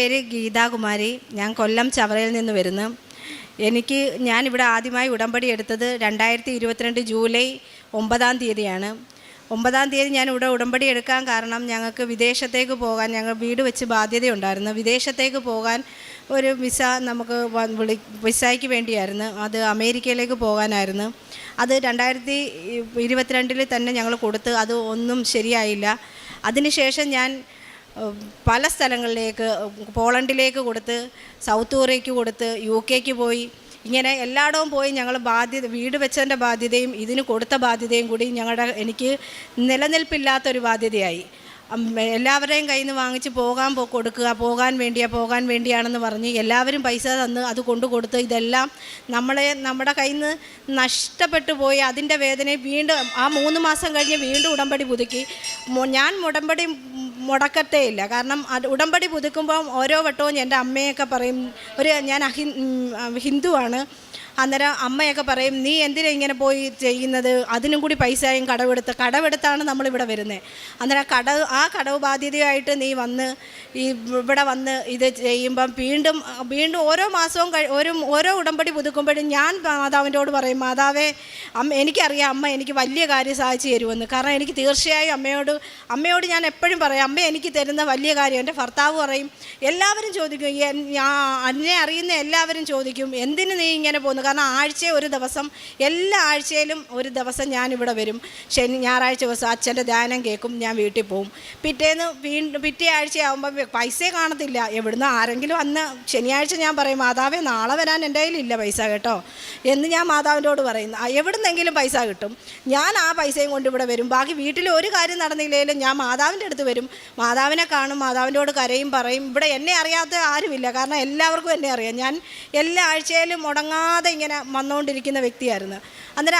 പേര് ഗീതാകുമാരി. ഞാൻ കൊല്ലം ചവറയിൽ നിന്ന് വരുന്നു. ഞാനിവിടെ ആദ്യമായി ഉടമ്പടി എടുത്തത് 2022 ജൂലൈ 9-ാം തീയതിയാണ്. 9-ാം തീയതി ഞാൻ ഇവിടെ ഉടമ്പടി എടുക്കാൻ കാരണം ഞങ്ങൾക്ക് വിദേശത്തേക്ക് പോകാൻ, ഞങ്ങൾ വീട് വെച്ച് ബാധ്യതയുണ്ടായിരുന്നു. വിദേശത്തേക്ക് പോകാൻ ഒരു വിസ നമുക്ക് വിസയ്ക്ക് വേണ്ടിയായിരുന്നു. അത് അമേരിക്കയിലേക്ക് പോകാനായിരുന്നു. അത് 2022 തന്നെ ഞങ്ങൾ കൊടുത്ത് അത് ഒന്നും ശരിയായില്ല. അതിനുശേഷം ഞാൻ പല സ്ഥലങ്ങളിലേക്ക്, പോളണ്ടിലേക്ക് കൊടുത്ത്, സൗത്ത് കൊറിയയ്ക്ക് കൊടുത്ത്, UK പോയി, ഇങ്ങനെ എല്ലായിടവും പോയി ഞങ്ങൾ വീട് വെച്ചതിൻ്റെ ബാധ്യതയും ഇതിന് കൊടുത്ത ബാധ്യതയും കൂടി എനിക്ക് നിലനിൽപ്പില്ലാത്തൊരു ബാധ്യതയായി. എല്ലാവരെയും കയ്യിൽ നിന്ന് വാങ്ങിച്ച് പോകാൻ വേണ്ടിയാണെന്ന് പറഞ്ഞ് എല്ലാവരും പൈസ തന്ന് അത് കൊടുത്ത് ഇതെല്ലാം നമ്മുടെ കയ്യിൽ നിന്ന് നഷ്ടപ്പെട്ടു പോയി. അതിൻ്റെ വേദനയും വീണ്ടും ആ 3 മാസം കഴിഞ്ഞ് വീണ്ടും ഉടമ്പടി പുതുക്കി. ഞാൻ ഉടമ്പടി മുടക്കത്തേ ഇല്ല. കാരണം ഉടമ്പടി പുതുക്കുമ്പം ഓരോ വട്ടവും എൻ്റെ അമ്മയൊക്കെ പറയും, ഞാൻ ഹിന്ദുവാണ്, അന്നേരം അമ്മയൊക്കെ പറയും, നീ എന്തിനാ ഇങ്ങനെ പോയി ചെയ്യുന്നത്, അതിനും കൂടി പൈസയും കടമെടുത്താണ് നമ്മളിവിടെ വരുന്നത്. അന്നേരം കടവ് ബാധ്യതയായിട്ട് നീ വന്ന് ഇവിടെ വന്ന് ഇത് ചെയ്യുമ്പം വീണ്ടും ഓരോ മാസവും ഓരോ ഉടമ്പടി പുതുക്കുമ്പോഴും ഞാൻ മാതാവിനോട് പറയും, മാതാവേ, എനിക്കറിയാം അമ്മ എനിക്ക് വലിയ കാര്യം സാധിച്ചു തരുമെന്ന്. കാരണം എനിക്ക് തീർച്ചയായും അമ്മയോട് ഞാൻ എപ്പോഴും പറയും, അമ്മ എനിക്ക് തരുന്ന വലിയ കാര്യം. എൻ്റെ ഭർത്താവ് പറയും, എല്ലാവരും ചോദിക്കും, എന്നെ അറിയുന്ന എല്ലാവരും ചോദിക്കും, എന്തിന് നീ ഇങ്ങനെ പോകുന്നു. കാരണം ഒരു ദിവസം, എല്ലാ ആഴ്ചയിലും ഒരു ദിവസം ഞാനിവിടെ വരും. ഞായറാഴ്ച ദിവസം അച്ഛൻ്റെ ധ്യാനം കേൾക്കും, ഞാൻ വീട്ടിൽ പോവും. പിറ്റേ ആഴ്ചയാകുമ്പോൾ പൈസ കാണത്തില്ല. എവിടുന്ന് ആരെങ്കിലും അന്ന് ശനിയാഴ്ച ഞാൻ പറയും, മാതാവേ നാളെ വരാൻ എൻ്റെ കയ്യിലില്ല പൈസ കേട്ടോ എന്ന് ഞാൻ മാതാവിനോട് പറയും. എവിടുന്നെങ്കിലും പൈസ കിട്ടും. ഞാൻ ആ പൈസയും കൊണ്ട് ഇവിടെ വരും. ബാക്കി വീട്ടിൽ ഒരു കാര്യം നടന്നില്ലെങ്കിലും ഞാൻ മാതാവിൻ്റെ അടുത്ത് വരും, മാതാവിനെ കാണും, മാതാവിനോട് കരയും, പറയും. ഇവിടെ എന്നെ അറിയാത്ത ആരുമില്ല, കാരണം എല്ലാവർക്കും എന്നെ അറിയാം. ഞാൻ എല്ലാ ആഴ്ചയിലും മുടങ്ങാതെ ഇങ്ങനെ വന്നുകൊണ്ടിരിക്കുന്ന വ്യക്തിയായിരുന്നു. അന്നേരം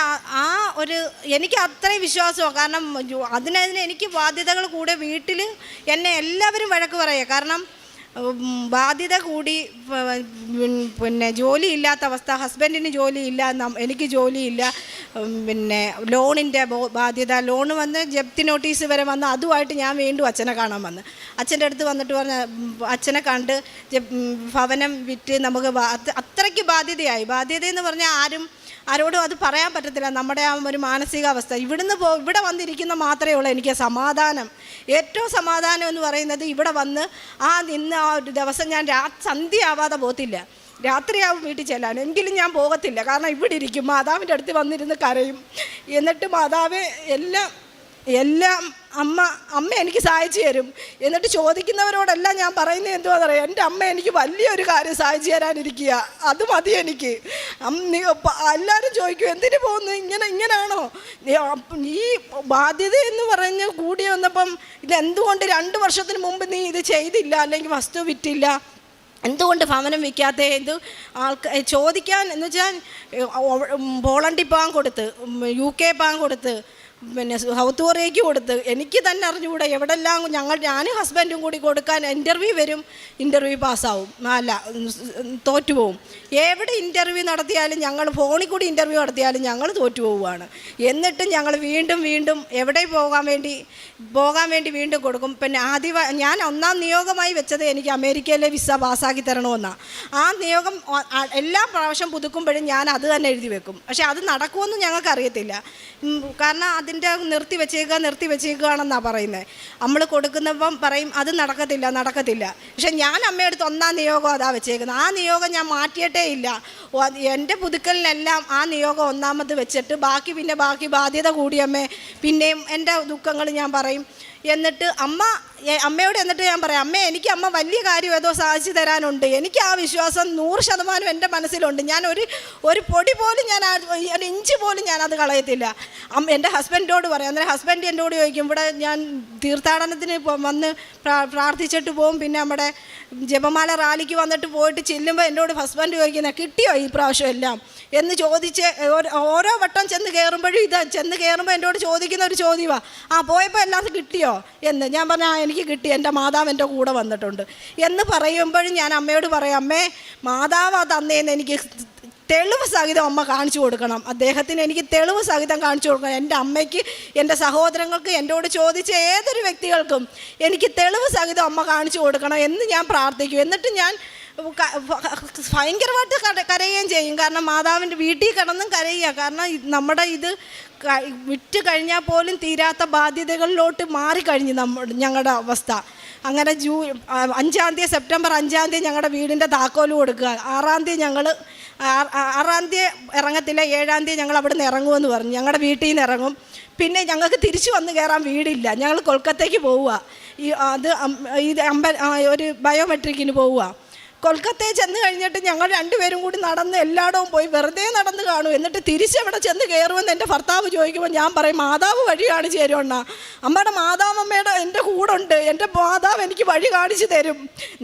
എനിക്ക് അത്രയും വിശ്വാസമാണ്. കാരണം അതിന് എനിക്ക് ബാധ്യതകൾ കൂടെ വീട്ടിൽ എന്നെ എല്ലാവരും വഴക്ക് പറയുക. കാരണം ബാധ്യത കൂടി, പിന്നെ ജോലിയില്ലാത്ത അവസ്ഥ, ഹസ്ബൻഡിന് ജോലിയില്ല, എനിക്ക് ജോലിയില്ല, പിന്നെ ലോണിൻ്റെ ബാധ്യത, ലോണ് വന്ന് ജപ്തി നോട്ടീസ് വരെ വന്ന്, അതുമായിട്ട് ഞാൻ വീണ്ടും അച്ഛനെ കാണാൻ വന്ന്. അച്ഛൻ്റെ അടുത്ത് വന്നിട്ട് പറഞ്ഞ, അച്ഛനെ കണ്ട് ഭവനം വിറ്റ് നമുക്ക് അത്രയ്ക്ക് ബാധ്യതയെന്ന് പറഞ്ഞാൽ ആരോടും അത് പറയാൻ പറ്റത്തില്ല. നമ്മുടെ ആ ഒരു മാനസികാവസ്ഥ. ഇവിടെ വന്നിരിക്കുന്ന മാത്രമേ ഉള്ളൂ എനിക്ക് സമാധാനം. ഏറ്റവും സമാധാനം എന്ന് പറയുന്നത് ഇവിടെ വന്ന് നിന്ന് ആ ഒരു ദിവസം ഞാൻ സന്ധ്യയാവാതെ പോകത്തില്ല. രാത്രിയാവും വീട്ടിൽ ചെല്ലാൻ, എങ്കിലും ഞാൻ പോകത്തില്ല. കാരണം ഇവിടെ ഇരിക്കും, മാതാവിൻ്റെ അടുത്ത് വന്നിരുന്ന് കരയും. എന്നിട്ട് മാതാവ് എല്ലാം അമ്മ എനിക്ക് സഹായിച്ചു തരും. എന്നിട്ട് ചോദിക്കുന്നവരോടെല്ലാം ഞാൻ പറയുന്നത് എന്തുവാന്ന് അറിയാം, എൻ്റെ അമ്മ എനിക്ക് വലിയൊരു കാര്യം സഹായിച്ചു തരാനിരിക്കുക, അത് മതി എനിക്ക്. എല്ലാവരും ചോദിക്കും, എന്തിനു പോകുന്നു, ഇങ്ങനെയാണോ ഈ ബാധ്യത എന്ന് പറഞ്ഞ് കൂടി വന്നപ്പം ഇതെന്തുകൊണ്ട് 2 വർഷത്തിന് മുമ്പ് നീ ഇത് ചെയ്തില്ല, അല്ലെങ്കിൽ വസ്തു വിറ്റില്ല, എന്തുകൊണ്ട് ഭവനം വിൽക്കാത്ത, ചോദിക്കാൻ എന്ന് വെച്ചാൽ പോളണ്ടിൽ പോകാൻ കൊടുത്ത്, UK പോകാൻ കൊടുത്ത്, പിന്നെ സൗത്ത് കൊറിയയ്ക്ക് കൊടുത്ത്, എനിക്ക് തന്നെ അറിഞ്ഞുകൂടെ എവിടെല്ലാം ഞാനും ഹസ്ബൻഡും കൂടി കൊടുക്കാൻ ഇൻ്റർവ്യൂ വരും, ഇൻ്റർവ്യൂ പാസ്സാവും, അല്ല തോറ്റുപോകും. എവിടെ ഇൻ്റർവ്യൂ നടത്തിയാലും, ഞങ്ങൾ ഫോണിൽ കൂടി ഇൻ്റർവ്യൂ നടത്തിയാലും ഞങ്ങൾ തോറ്റുപോവുകയാണ്. എന്നിട്ടും ഞങ്ങൾ വീണ്ടും എവിടെ പോകാൻ വേണ്ടി വീണ്ടും കൊടുക്കും. പിന്നെ ഞാൻ 1-ാം നിയോഗമായി വെച്ചത് എനിക്ക് അമേരിക്കയിലെ വിസ പാസ്സാക്കി തരണമെന്നാണ്. ആ നിയോഗം എല്ലാ പ്രാവശ്യം പുതുക്കുമ്പോഴും ഞാൻ അത് തന്നെ എഴുതി വെക്കും. പക്ഷേ അത് നടക്കുമെന്ന് ഞങ്ങൾക്കറിയത്തില്ല. കാരണം അതിൻ്റെ നിർത്തി വെച്ചേക്കുകയാണെന്നാണ് പറയുന്നത്. നമ്മൾ കൊടുക്കുന്നപ്പം പറയും അത് നടക്കത്തില്ല. പക്ഷെ ഞാൻ അമ്മയെടുത്ത് 1-ാം നിയോഗം അതാ വെച്ചേക്കുന്നത്. ആ നിയോഗം ഞാൻ മാറ്റിയിട്ടേ ഇല്ല. എൻ്റെ പുതുക്കലിനെല്ലാം ആ നിയോഗം 1-ാമത് വെച്ചിട്ട് ബാക്കി ബാധ്യത കൂടിയമ്മേ, പിന്നെയും എൻ്റെ ദുഃഖങ്ങൾ ഞാൻ പറയും. എന്നിട്ട് അമ്മയോട് ഞാൻ പറയാം, അമ്മേ എനിക്ക് അമ്മ വലിയ കാര്യം ഏതോ സാധിച്ചു തരാനുണ്ട്. എനിക്ക് ആ വിശ്വാസം 100% എൻ്റെ മനസ്സിലുണ്ട്. ഞാൻ ഒരു പൊടി പോലും, ഒരു ഇഞ്ച് പോലും ഞാനത് കളയത്തില്ല. എൻ്റെ ഹസ്ബൻഡിനോട് പറയാം. അന്നേരം ഹസ്ബൻഡ് എന്നോട് ചോദിക്കും, ഇവിടെ ഞാൻ തീർത്ഥാടനത്തിന് വന്ന് പ്രാർത്ഥിച്ചിട്ട് പോകും, പിന്നെ നമ്മുടെ ജപമാല റാലിക്ക് വന്നിട്ട് പോയിട്ട് ചെല്ലുമ്പോൾ എന്നോട് ഹസ്ബൻഡ് ചോദിക്കുന്നത്, കിട്ടിയോ ഈ പ്രാവശ്യം എല്ലാം എന്ന് ചോദിച്ച് ഓരോ വട്ടം ചെന്ന് കയറുമ്പോൾ എന്നോട് ചോദിക്കുന്ന ഒരു ചോദ്യമാണ്, പോയപ്പോൾ എല്ലാം കിട്ടിയോ എന്ന്. ഞാൻ പറഞ്ഞാൽ എനിക്ക് കിട്ടി, എൻ്റെ മാതാവ് എൻ്റെ കൂടെ വന്നിട്ടുണ്ട് എന്ന് പറയുമ്പോഴും ഞാൻ അമ്മയോട് പറയാം, അമ്മേ മാതാവ് തന്നേന്ന് എനിക്ക് തെളിവ് സഹിതം അമ്മ കാണിച്ചു കൊടുക്കണം. അദ്ദേഹത്തിന് എനിക്ക് തെളിവ് സഹിതം കാണിച്ചു കൊടുക്കണം. എൻ്റെ അമ്മയ്ക്ക്, എൻ്റെ സഹോദരങ്ങൾക്ക്, എന്നോട് ചോദിച്ച ഏതൊരു വ്യക്തികൾക്കും എനിക്ക് തെളിവ് സഹിതം അമ്മ കാണിച്ചു കൊടുക്കണം എന്ന് ഞാൻ പ്രാർത്ഥിക്കും. എന്നിട്ട് ഞാൻ ഭയങ്കരമായിട്ട് കരയുകയും ചെയ്യും. കാരണം മാതാവിൻ്റെ വീട്ടിൽ കിടന്നും കരയുക. കാരണം നമ്മുടെ ഇത് വിറ്റ് കഴിഞ്ഞാൽ പോലും തീരാത്ത ബാധ്യതകളിലോട്ട് മാറിക്കഴിഞ്ഞു ഞങ്ങളുടെ അവസ്ഥ. അങ്ങനെ 5-ാം തീയതി, സെപ്റ്റംബർ 5-ാം തീയതി ഞങ്ങളുടെ വീടിൻ്റെ താക്കോല് കൊടുക്കുക. 6-ാം തീയതി ഞങ്ങൾ 6-ാം തീയതി ഇറങ്ങത്തില്ല, 7-ാം തീയതി ഞങ്ങൾ അവിടെ നിന്ന് ഇറങ്ങുമെന്ന് പറഞ്ഞു. ഞങ്ങളുടെ വീട്ടിൽ നിന്ന് ഇറങ്ങും. പിന്നെ ഞങ്ങൾക്ക് തിരിച്ചു വന്ന് കയറാൻ വീടില്ല. ഞങ്ങൾ കൊൽക്കത്തയ്ക്ക് പോവുക. ഒരു ബയോമെട്രിക്കിന് പോവുക. കൊൽക്കത്തയിൽ ചെന്ന് കഴിഞ്ഞിട്ട് ഞങ്ങൾ രണ്ടുപേരും കൂടി നടന്ന് എല്ലായിടവും പോയി വെറുതെ നടന്ന് കാണും. എന്നിട്ട് തിരിച്ചെവിടെ ചെന്ന് കയറുമെന്ന് എൻ്റെ ഭർത്താവ് ചോദിക്കുമ്പോൾ ഞാൻ പറയും, മാതാവ് വഴി കാണിച്ചു തരുമെണ്ണ. അമ്മയുടെ മാതാവമ്മയുടെ എൻ്റെ കൂടെ ഉണ്ട്, എൻ്റെ മാതാവ് എനിക്ക് വഴി കാണിച്ചു തരും,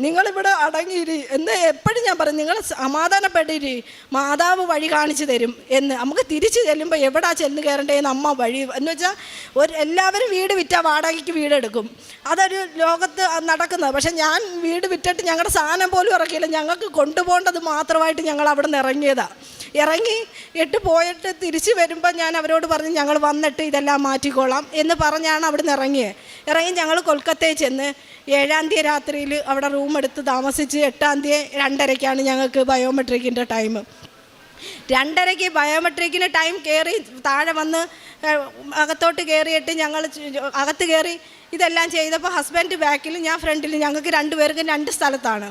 നിങ്ങളിവിടെ അടങ്ങിയിരി എന്ന് എപ്പോഴും ഞാൻ പറയും. നിങ്ങൾ സമാധാനപ്പെട്ടിരി, മാതാവ് വഴി കാണിച്ചു തരും എന്ന്. നമുക്ക് തിരിച്ച് ചെല്ലുമ്പോൾ എവിടാ ചെന്ന് കയറേണ്ടതെന്ന് അമ്മ വഴി എന്ന് വെച്ചാൽ എല്ലാവരും വീട് വിറ്റാൽ വാടകയ്ക്ക് വീടെടുക്കും. അതൊരു ലോകത്ത് നടക്കുന്നത്. പക്ഷെ ഞാൻ വീട് വിറ്റിട്ട് ഞങ്ങളുടെ സാധനം പോലും ഇറക്കിയില്ല. ഞങ്ങൾക്ക് കൊണ്ടുപോകേണ്ടത് മാത്രമായിട്ട് ഞങ്ങൾ അവിടെ നിന്ന് ഇറങ്ങിയിട്ട് പോയിട്ട് തിരിച്ച് വരുമ്പോൾ ഞാൻ അവരോട് പറഞ്ഞു, ഞങ്ങൾ വന്നിട്ട് ഇതെല്ലാം മാറ്റിക്കോളാം എന്ന് പറഞ്ഞാണ് അവിടെ നിന്ന് ഇറങ്ങി ഞങ്ങൾ കൊൽക്കത്തയിൽ ചെന്ന് 7-ാം തീയതി രാത്രിയിൽ അവിടെ റൂം എടുത്ത് താമസിച്ച് 8-ാം തീയതി 2:30-ക്കാണ് ഞങ്ങൾക്ക് ബയോമെട്രിക്കിൻ്റെ ടൈം. 2:30-ക്ക് ബയോമെട്രിക്കിന് ടൈം കയറി താഴെ വന്ന് അകത്തോട്ട് കയറിയിട്ട് ഞങ്ങൾ അകത്ത് കയറി ഇതെല്ലാം ചെയ്തപ്പോൾ ഹസ്ബൻഡ് ബാക്കിൽ, ഞാൻ ഫ്രണ്ടിൽ. ഞങ്ങൾക്ക് 2 പേർക്കും 2 സ്ഥലത്താണ്.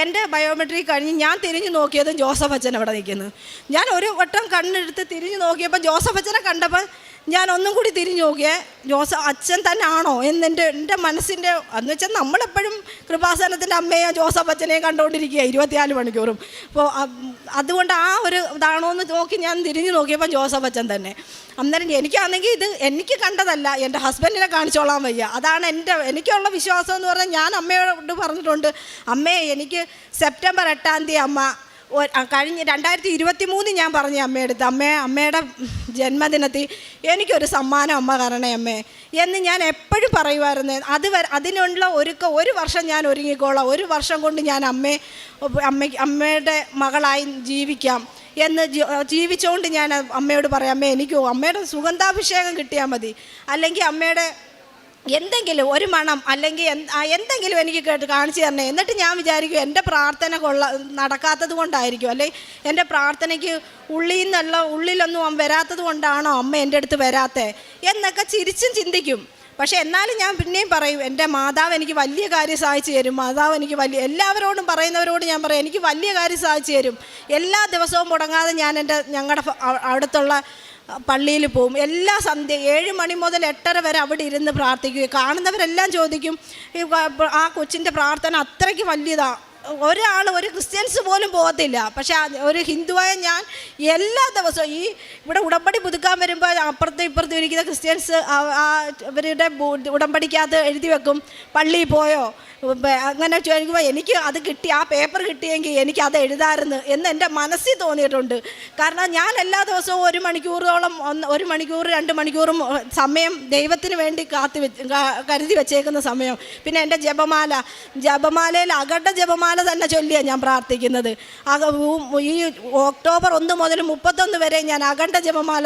എൻ്റെ ബയോമെട്രിക് കഴിഞ്ഞ് ഞാൻ തിരിഞ്ഞു നോക്കിയതും ജോസഫ് അച്ഛൻ അവിടെ നിൽക്കുന്നു. ഞാൻ ഒരു വട്ടം കണ്ണെടുത്ത് തിരിഞ്ഞു നോക്കിയപ്പോൾ ജോസഫ് അച്ഛനെ കണ്ടപ്പോൾ ഞാൻ ഒന്നും കൂടി തിരിഞ്ഞു നോക്കിയേ, അച്ഛൻ തന്നെ ആണോ എൻ്റെ മനസ്സിൻ്റെ എന്ന് വെച്ചാൽ നമ്മളെപ്പോഴും കൃപാസനത്തിൻ്റെ അമ്മയോ ജോസഫ് അച്ഛനെയും കണ്ടുകൊണ്ടിരിക്കുക 24 മണിക്കൂറും. അപ്പോൾ അതുകൊണ്ട് ആ ഒരു ഇതാണോ എന്ന് നോക്കി ഞാൻ തിരിഞ്ഞു നോക്കിയപ്പോൾ ജോസഫ് അച്ഛൻ തന്നെ. അന്നേരം എനിക്കാണെങ്കിൽ ഇത് എനിക്ക് കണ്ടതല്ല, എൻ്റെ ഹസ്ബൻഡിനെ കാണിച്ചോളാൻ വയ്യ. അതാണ് എനിക്കുള്ള വിശ്വാസം എന്ന് പറഞ്ഞാൽ ഞാൻ അമ്മയോട് പറഞ്ഞിട്ടുണ്ട്, അമ്മേ എനിക്ക് സെപ്റ്റംബർ 8-ാം തീയതി അമ്മ കഴിഞ്ഞ് 2023 ഞാൻ പറഞ്ഞു അമ്മയെടുത്ത്, അമ്മയുടെ ജന്മദിനത്തിൽ എനിക്കൊരു സമ്മാനം അമ്മ തരണേ അമ്മേ എന്ന് ഞാൻ എപ്പോഴും പറയുമായിരുന്നു. അതിനുള്ള ഒരു വർഷം ഞാൻ ഒരുങ്ങിക്കോളാം, 1 വർഷം കൊണ്ട് ഞാൻ അമ്മയുടെ മകളായി ജീവിക്കാം എന്ന് ജീവിച്ചുകൊണ്ട് ഞാൻ അമ്മയോട് പറയാം, അമ്മേ എനിക്ക് അമ്മയുടെ സുഗന്ധാഭിഷേകം കിട്ടിയാൽ മതി, അല്ലെങ്കിൽ അമ്മയുടെ എന്തെങ്കിലും ഒരു മണം അല്ലെങ്കിൽ എന്തെങ്കിലും എനിക്ക് കാണിച്ചു തരണേ. എന്നിട്ട് ഞാൻ വിചാരിക്കും എൻ്റെ പ്രാർത്ഥന നടക്കാത്തത് കൊണ്ടായിരിക്കും, അല്ലെങ്കിൽ എൻ്റെ പ്രാർത്ഥനയ്ക്ക് ഉള്ളിലൊന്നും വരാത്തത് കൊണ്ടാണോ അമ്മ എൻ്റെ അടുത്ത് വരാത്തത് എന്നൊക്കെ ചിരിച്ചും ചിന്തിക്കും. പക്ഷേ എന്നാലും ഞാൻ പിന്നെയും പറയും, എൻ്റെ മാതാവ് എനിക്ക് വലിയ കാര്യം സാധിച്ചു തരും. മാതാവ് എനിക്ക് എല്ലാവരോടും പറയുന്നവരോട് ഞാൻ പറയും, എനിക്ക് വലിയ കാര്യം സാധിച്ചു തരും. എല്ലാ ദിവസവും മുടങ്ങാതെ ഞാൻ ഞങ്ങളുടെ അടുത്തുള്ള പള്ളിയിൽ പോവും. എല്ലാ സന്ധ്യ 7 മണി മുതൽ 8:30 വരെ അവിടെ ഇരുന്ന് പ്രാർത്ഥിക്കുകയും കാണുന്നവരെല്ലാം ചോദിക്കും, ആ കൊച്ചിൻ്റെ പ്രാർത്ഥന അത്രയ്ക്ക് വലിയതാണ്. ഒരു ക്രിസ്ത്യൻസ് പോലും പോകത്തില്ല. പക്ഷേ ഒരു ഹിന്ദുവായ ഞാൻ എല്ലാ ദിവസവും ഇവിടെ ഉടമ്പടി പുതുക്കാൻ വരുമ്പോൾ അപ്പുറത്തും ഇപ്പുറത്തും ഇരിക്കുന്ന ക്രിസ്ത്യൻസ് അവരുടെ ഉടമ്പടിക്കകത്ത് എഴുതി വെക്കും, പള്ളിയിൽ പോയോ അങ്ങനെ ചോദിക്കുമ്പോൾ എനിക്ക് അത് ആ പേപ്പർ കിട്ടിയെങ്കിൽ എനിക്ക് അത് എഴുതാമായിരുന്നു എന്ന് എൻ്റെ മനസ്സിൽ തോന്നിയിട്ടുണ്ട്. കാരണം ഞാൻ എല്ലാ ദിവസവും 1 മണിക്കൂറോളം 1 മണിക്കൂർ 2 മണിക്കൂറും സമയം ദൈവത്തിന് വേണ്ടി കരുതി വെച്ചേക്കുന്ന സമയം. പിന്നെ എൻ്റെ ജപമാലയിൽ അകണ്ട ജപമാല തന്നെ ചൊല്ലിയാണ് ഞാൻ പ്രാർത്ഥിക്കുന്നത്. ഈ ഒക്ടോബർ 1 മുതൽ 31 വരെ ഞാൻ അകണ്ട ജപമാല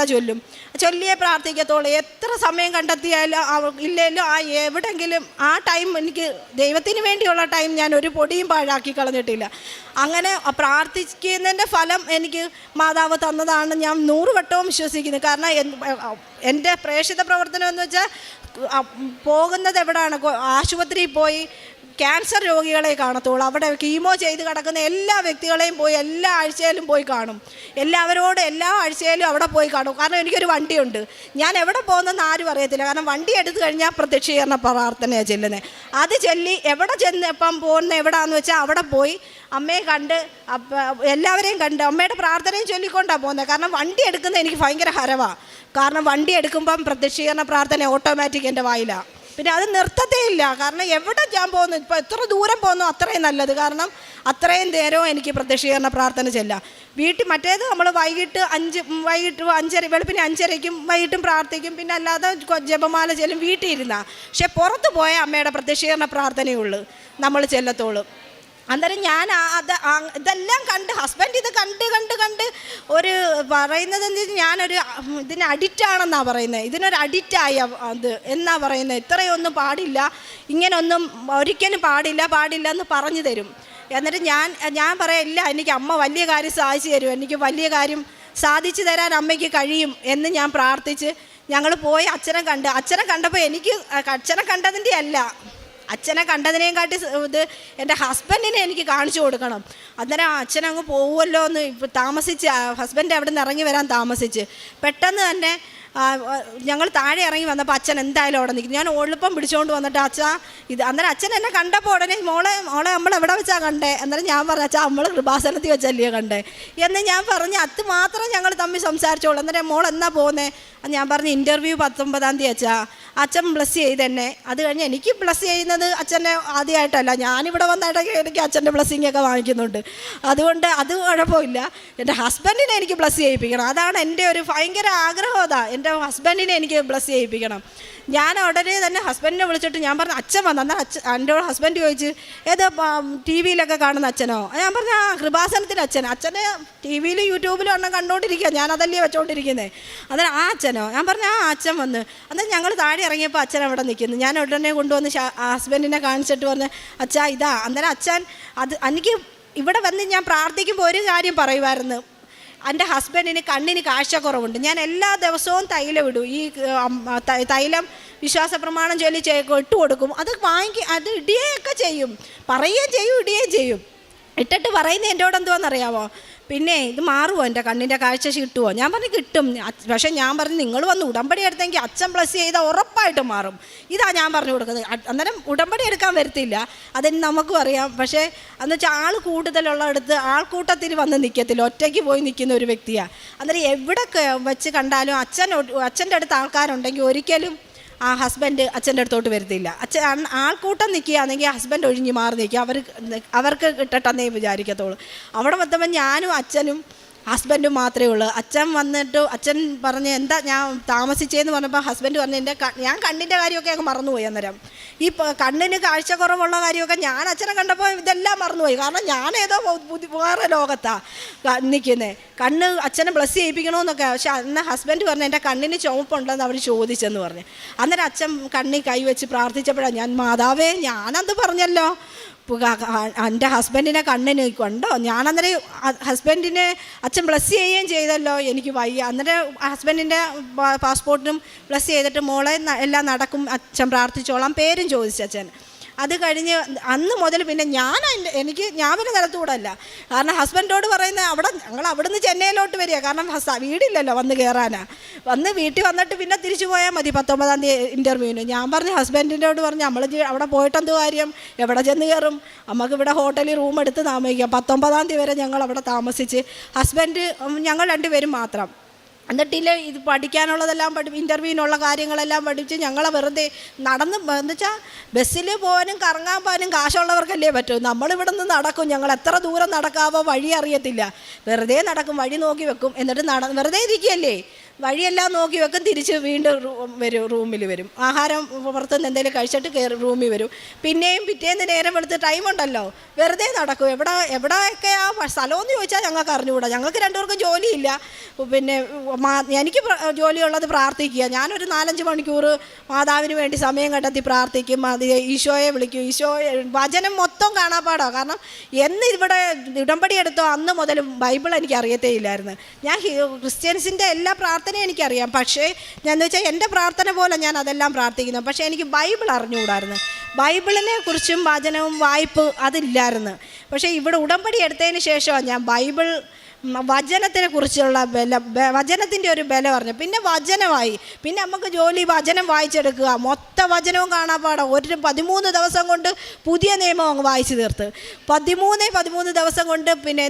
ചൊല്ലിയേ പ്രാർത്ഥിക്കത്തുള്ളൂ. എത്ര സമയം കണ്ടെത്തിയാലും ഇല്ലെങ്കിലും എവിടെങ്കിലും ആ ടൈം എനിക്ക് ദൈവത്തിന് വേണ്ടിയുള്ള ടൈം ഞാൻ ഒരു പൊടിയും പാഴാക്കി കളഞ്ഞിട്ടില്ല. അങ്ങനെ പ്രാർത്ഥിക്കുന്നതിൻ്റെ ഫലം എനിക്ക് മാതാവ് തന്നതാണ് ഞാൻ 100 വട്ടവും വിശ്വസിക്കുന്നത്. കാരണം എൻ്റെ പ്രേക്ഷിത പ്രവർത്തനം എന്ന് വെച്ചാൽ പോകുന്നത് എവിടെയാണ്, ആശുപത്രിയിൽ പോയി ക്യാൻസർ രോഗികളെ കാണത്തുള്ളൂ. അവിടെ കീമോ ചെയ്ത് കിടക്കുന്ന എല്ലാ വ്യക്തികളെയും പോയി എല്ലാ ആഴ്ചയിലും പോയി കാണും. എല്ലാ ആഴ്ചയിലും അവിടെ പോയി കാണും. കാരണം എനിക്കൊരു വണ്ടിയുണ്ട്. ഞാൻ എവിടെ പോകുന്നതെന്ന് ആരും അറിയത്തില്ല. കാരണം വണ്ടി എടുത്തു കഴിഞ്ഞാൽ പ്രത്യക്ഷീകരണ പ്രാർത്ഥനയാണ് ചെല്ലുന്നത്. അത് ചൊല്ലി എവിടെ ചെന്നപ്പം പോകുന്ന എവിടെയാണെന്ന് വെച്ചാൽ അവിടെ പോയി അമ്മയെ കണ്ട് എല്ലാവരെയും കണ്ട് അമ്മയുടെ പ്രാർത്ഥനയും ചൊല്ലിക്കൊണ്ടാണ് പോകുന്നത്. കാരണം വണ്ടി എടുക്കുന്നത് എനിക്ക് ഭയങ്കര ഹരവാണ്. കാരണം വണ്ടി എടുക്കുമ്പം പ്രത്യക്ഷീകരണ പ്രാർത്ഥന ഓട്ടോമാറ്റിക് എൻ്റെ വായിലാണ്. പിന്നെ അത് നിർത്തത്തേ ഇല്ല. കാരണം എവിടെ ഞാൻ പോകുന്നു, ഇപ്പോൾ എത്ര ദൂരം പോകുന്നു അത്രയും നല്ലത്. കാരണം അത്രയും നേരവും എനിക്ക് പ്രത്യക്ഷീകരണ പ്രാർത്ഥന ചെല്ലാം. മറ്റേത് നമ്മൾ വൈകിട്ട് 5 വെളുപ്പിന് 5:30ക്കും വൈകിട്ടും പ്രാർത്ഥിക്കും. പിന്നെ അല്ലാതെ ജപമാല ചെല്ലും വീട്ടിൽ ഇരുന്നാൽ. പക്ഷെ പുറത്ത് പോയ അമ്മയുടെ പ്രത്യക്ഷീകരണ പ്രാർത്ഥനയുള്ളൂ നമ്മൾ ചെല്ലത്തോളൂ. അന്നേരം ഞാൻ ഇതെല്ലാം കണ്ട് ഹസ്ബൻഡ് ഇത് കണ്ട് ഒരു പറയുന്നത് ഞാനൊരു ഇതിന് അഡിക്റ്റാണെന്നാണ് പറയുന്നത്. ഇതിനൊരു അഡിക്റ്റായ അത് എന്നാ പറയുന്നത്. ഇത്രയൊന്നും പാടില്ല, ഇങ്ങനൊന്നും ഒരിക്കലും പാടില്ല എന്ന് പറഞ്ഞു തരും. എന്നിട്ട് ഞാൻ പറയില്ല, എനിക്ക് അമ്മ വലിയ കാര്യം സാധിച്ചു തരും, എനിക്ക് വലിയ കാര്യം സാധിച്ചു തരാൻ അമ്മയ്ക്ക് കഴിയും എന്ന് ഞാൻ പ്രാർത്ഥിച്ച് ഞങ്ങൾ പോയി അച്ഛനെ കണ്ടപ്പോൾ എനിക്ക് അച്ഛനെ കണ്ടതിൻ്റെ അല്ല, അച്ഛനെ കണ്ടതിനേയും കാട്ടി ഇത് എൻ്റെ ഹസ്ബൻഡിനെ എനിക്ക് കാണിച്ചു കൊടുക്കണം. അന്നേരം അച്ഛനങ്ങ് പോവുമല്ലോ എന്ന് താമസിച്ച് ഹസ്ബൻഡ് അവിടെ നിന്ന് ഇറങ്ങി വരാൻ താമസിച്ച് പെട്ടെന്ന് തന്നെ ഞങ്ങൾ താഴെ ഇറങ്ങി വന്നപ്പോൾ അച്ഛൻ എന്തായാലും അവിടെ നിൽക്കും. ഞാൻ എളുപ്പം പിടിച്ചുകൊണ്ട് വന്നിട്ട് അച്ഛാ ഇത് അന്നേരം അച്ഛൻ എന്നെ കണ്ടപ്പോൾ ഉടനെ മോളെ നമ്മൾ എവിടെ വെച്ചാൽ കണ്ടേ? അന്നേരം ഞാൻ പറഞ്ഞു അച്ഛാ നമ്മൾ കൃപാസനത്തിൽ വെച്ചല്ലേ കണ്ടേ എന്ന് ഞാൻ പറഞ്ഞ് അത് മാത്രം ഞങ്ങൾ തമ്മിൽ സംസാരിച്ചോളൂ. അന്നേരം മോൾ എന്നാ പോകുന്നത്? ഞാൻ പറഞ്ഞു ഇൻ്റർവ്യൂ 19-ാം തീയതി അച്ഛാ. അച്ഛൻ ബ്ലസ് ചെയ്ത് തന്നെ. അത് കഴിഞ്ഞ് എനിക്ക് ബ്ലസ് ചെയ്യുന്നത് അച്ഛനെ ആദ്യമായിട്ടല്ല, ഞാനിവിടെ വന്നിടയ്ക്ക് എനിക്ക് അച്ഛൻ്റെ ബ്ലസ്സിങ്ങൊക്കെ വാങ്ങിക്കുന്നുണ്ട്. അതുകൊണ്ട് അത് കുഴപ്പമില്ല, എൻ്റെ ഹസ്ബൻഡിനെ എനിക്ക് ബ്ലസ് ചെയ്യിപ്പിക്കണം. അതാണ് എൻ്റെ ഒരു ഭയങ്കര ആഗ്രഹം. എൻ്റെ ഹസ്ബൻഡിനെ എനിക്ക് ബ്ലസ് ചെയ്യിപ്പിക്കണം. ഞാൻ ഉടനെ തന്നെ ഹസ്ബൻഡിനെ വിളിച്ചിട്ട് ഞാൻ പറഞ്ഞു അച്ഛൻ വന്നു. എന്നാൽ എൻ്റെ ഹസ്ബൻഡ് ചോദിച്ച് ഏത് ടി വിയിലൊക്കെ കാണുന്ന അച്ഛനോ? ഞാൻ പറഞ്ഞു കൃപാസനത്തിൻ്റെ അച്ഛനെ ടി വിയിലും യൂട്യൂബിലും എണ്ണം കണ്ടുകൊണ്ടിരിക്കുക, ഞാനതല്ലേ വെച്ചുകൊണ്ടിരിക്കുന്നത്. അന്നേരം ആ അച്ഛനോ? ഞാൻ പറഞ്ഞു അച്ഛൻ വന്ന്. അന്നേരം ഞങ്ങൾ താഴെ ഇറങ്ങിയപ്പോൾ അച്ഛൻ അവിടെ നിൽക്കുന്നു. ഞാൻ ഉടനെ കൊണ്ടുവന്ന് ഹസ്ബൻഡിനെ കാണിച്ചിട്ട് പറഞ്ഞു അച്ഛാ ഇതാ. അന്നേരം അച്ഛൻ എനിക്ക് ഇവിടെ വന്ന് ഞാൻ പ്രാർത്ഥിക്കുമ്പോൾ ഒരു കാര്യം പറയുമായിരുന്നു, എൻ്റെ ഹസ്ബൻഡിന് കണ്ണിന് കാഴ്ചക്കുറവുണ്ട്. ഞാൻ എല്ലാ ദിവസവും തൈലം ഇടും. ഈ തൈലം വിശ്വാസ പ്രമാണം ചൊല്ലി ഇട്ട് കൊടുക്കും. അത് അത് ഇടുകയൊക്കെ ചെയ്യും, പറയുകയും ചെയ്യും, ഇടുകയും ചെയ്യും. ഇട്ടിട്ട് പറയുന്നത് എന്നോട് എന്തുവാണെന്നറിയാമോ? പിന്നെ ഇത് മാറുമോ, എൻ്റെ കണ്ണിൻ്റെ കാഴ്ച കിട്ടുമോ? ഞാൻ പറഞ്ഞു കിട്ടും. പക്ഷേ ഞാൻ പറഞ്ഞു നിങ്ങൾ വന്ന് ഉടമ്പടി എടുത്തെങ്കിൽ അച്ഛൻ ബ്ലസ് ചെയ്താൽ ഉറപ്പായിട്ടും മാറും. ഇതാ ഞാൻ പറഞ്ഞു കൊടുക്കുന്നത്. അന്നേരം ഉടമ്പടി എടുക്കാൻ വരത്തില്ല, അതിന് നമുക്കും അറിയാം. പക്ഷേ എന്ന് വെച്ചാൽ ആൾ കൂടുതലുള്ളടത്ത് ആൾക്കൂട്ടത്തിൽ വന്ന് നിൽക്കത്തില്ല, ഒറ്റയ്ക്ക് പോയി നിൽക്കുന്ന ഒരു വ്യക്തിയാണ്. അന്നേരം എവിടെ വെച്ച് കണ്ടാലും അച്ഛൻ്റെ അടുത്ത് ആൾക്കാരുണ്ടെങ്കിൽ ഒരിക്കലും ആ ഹസ്ബൻഡ് അച്ഛൻ്റെ അടുത്തോട്ട് വരത്തില്ല. ആൾക്കൂട്ടം നിൽക്കുകയാണെങ്കിൽ ഹസ്ബൻഡ് ഒഴിഞ്ഞ് മാറി നിൽക്കുക, അവർക്ക് കിട്ടട്ടെന്നേ വിചാരിക്കത്തുള്ളൂ. അവിടെ വന്നപ്പോൾ ഞാനും അച്ഛനും ഹസ്ബൻഡും മാത്രമേ ഉള്ളൂ. അച്ഛൻ വന്നിട്ട് അച്ഛൻ പറഞ്ഞ് എന്താ ഞാൻ താമസിച്ചതെന്ന് പറഞ്ഞപ്പോൾ ഹസ്ബൻഡ് പറഞ്ഞ് ഞാൻ കണ്ണിൻ്റെ കാര്യമൊക്കെ അങ്ങ് മറന്നുപോയി. അന്നേരം ഈ കണ്ണിന് കാഴ്ചക്കുറവുള്ള കാര്യമൊക്കെ ഞാൻ അച്ഛനെ കണ്ടപ്പോൾ ഇതെല്ലാം മറന്നുപോയി. കാരണം ഞാനേതോ വേറെ ലോകത്താണ് നിൽക്കുന്നത്. കണ്ണ് അച്ഛനെ ബ്ലസ് ചെയ്യിപ്പിക്കണമെന്നൊക്കെ. പക്ഷെ അന്ന് ഹസ്ബൻഡ് പറഞ്ഞു എൻ്റെ കണ്ണിന് ചുവപ്പുണ്ടെന്ന് അവർ ചോദിച്ചെന്ന് പറഞ്ഞു. അന്നേരം അച്ഛൻ കണ്ണിൽ കൈവച്ച് പ്രാർത്ഥിച്ചപ്പോഴാണ് ഞാൻ മാതാവേ ഞാനത് പറഞ്ഞല്ലോ, എൻ്റെ ഹസ്ബൻഡിനെ കണ്ണിന് കണ്ടോ. ഞാനന്നേരം ഹസ്ബൻഡിനെ അച്ഛൻ ബ്ലസ് ചെയ്യുകയും ചെയ്തല്ലോ, എനിക്ക് വയ്യ. അന്നേരം ഹസ്ബൻഡിൻ്റെ പാസ്പോർട്ടിനും ബ്ലസ് ചെയ്തിട്ട് മോളെ എല്ലാം നടക്കും, അച്ഛൻ പ്രാർത്ഥിച്ചോളാം, പേരും ചോദിച്ചു അച്ഛൻ. അത് കഴിഞ്ഞ് അന്ന് മുതൽ പിന്നെ ഞാൻ പിന്നെ നിലത്തുകൂടല്ല. കാരണം ഹസ്ബൻഡോട് പറയുന്നത് ഞങ്ങൾ അവിടുന്ന് ചെന്നൈയിലോട്ട് വരിക, കാരണം വീടില്ലല്ലോ വന്ന് കയറാനാണ്. വന്ന് വീട്ടിൽ വന്നിട്ട് പിന്നെ തിരിച്ചു പോയാൽ മതി 19-ാം തീയതി ഇൻ്റർവ്യൂവിന്. ഞാൻ പറഞ്ഞു ഹസ്ബൻഡിനോട് പറഞ്ഞു നമ്മൾ അവിടെ പോയിട്ടെന്ത് കാര്യം, എവിടെ ചെന്ന് കയറും, നമുക്ക് ഇവിടെ ഹോട്ടലിൽ റൂം എടുത്ത് താമസിക്കാം. 19-ാം തീയതി വരെ ഞങ്ങൾ അവിടെ താമസിച്ച് ഹസ്ബൻഡ് ഞങ്ങൾ രണ്ടുപേരും മാത്രം. എന്നിട്ടില്ല ഇത് പഠിക്കാനുള്ളതെല്ലാം ഇൻ്റർവ്യൂവിനുള്ള കാര്യങ്ങളെല്ലാം പഠിച്ച് ഞങ്ങളെ വെറുതെ നടന്ന് എന്ന് വെച്ചാൽ ബസ്സിൽ പോകാനും കറങ്ങാൻ പോകാനും കാശുള്ളവർക്കല്ലേ പറ്റൂ. നമ്മളിവിടെ നിന്ന് നടക്കും, ഞങ്ങൾ എത്ര ദൂരം നടക്കാവോ വഴി അറിയത്തില്ല, വെറുതെ നടക്കും, വഴി നോക്കി വെക്കും. എന്നിട്ട് വെറുതെ ഇരിക്കുകയല്ലേ, വഴിയെല്ലാം നോക്കി വെക്കും, തിരിച്ച് വീണ്ടും റൂമിൽ വരും. ആഹാരം പുറത്തുനിന്ന് എന്തെങ്കിലും കഴിച്ചിട്ട് കയറി റൂമിൽ വരും. പിന്നെയും പിറ്റേന്ന് നേരം വെളുത്ത് ടൈമുണ്ടല്ലോ, വെറുതെ നടക്കും. എവിടെയൊക്കെ ആ സ്ഥലമെന്ന് ചോദിച്ചാൽ ഞങ്ങൾക്ക് അറിഞ്ഞുകൂടാ. ഞങ്ങൾക്ക് രണ്ടുപേർക്കും ജോലിയില്ല. പിന്നെ എനിക്ക് ജോലിയുള്ളത് പ്രാർത്ഥിക്കുക. ഞാനൊരു 4-5 മണിക്കൂർ മാതാവിന് വേണ്ടി സമയം കണ്ടെത്തി പ്രാർത്ഥിക്കും, അത് ഈശോയെ വിളിക്കും. വചനം മൊത്തം കാണാപ്പാടോ. കാരണം എന്ന് ഇവിടെ ഉടമ്പടി എടുത്തോ അന്ന് മുതൽ ബൈബിൾ എനിക്ക് അറിയത്തേ ഇല്ലായിരുന്നു. ഞാൻ ക്രിസ്ത്യൻസിൻ്റെ എല്ലാ പ്രാർത്ഥനയും എനിക്കറിയാം, പക്ഷേ ഞാൻ വെച്ചാൽ എൻ്റെ പ്രാർത്ഥന പോലെ ഞാൻ അതെല്ലാം പ്രാർത്ഥിക്കുന്നു. പക്ഷേ എനിക്ക് ബൈബിൾ അറിഞ്ഞുകൂടായിരുന്നു. ബൈബിളിനെ കുറിച്ചും വചനവും വായ്പ് അതില്ലായിരുന്നു. പക്ഷേ ഇവിടെ ഉടമ്പടി എടുത്തതിന് ശേഷമാണ് ഞാൻ ബൈബിൾ വചനത്തിനെ കുറിച്ചുള്ള വചനത്തിൻ്റെ ഒരു ബലം പറഞ്ഞു. പിന്നെ വചനമായി, പിന്നെ നമുക്ക് ജോലി വചനം വായിച്ചെടുക്കുക, മൊത്ത വചനവും കാണാപ്പാടാം. 13 ദിവസം കൊണ്ട് പുതിയ നിയമം അങ്ങ് വായിച്ചു തീർത്ത് 13 ദിവസം കൊണ്ട്. പിന്നെ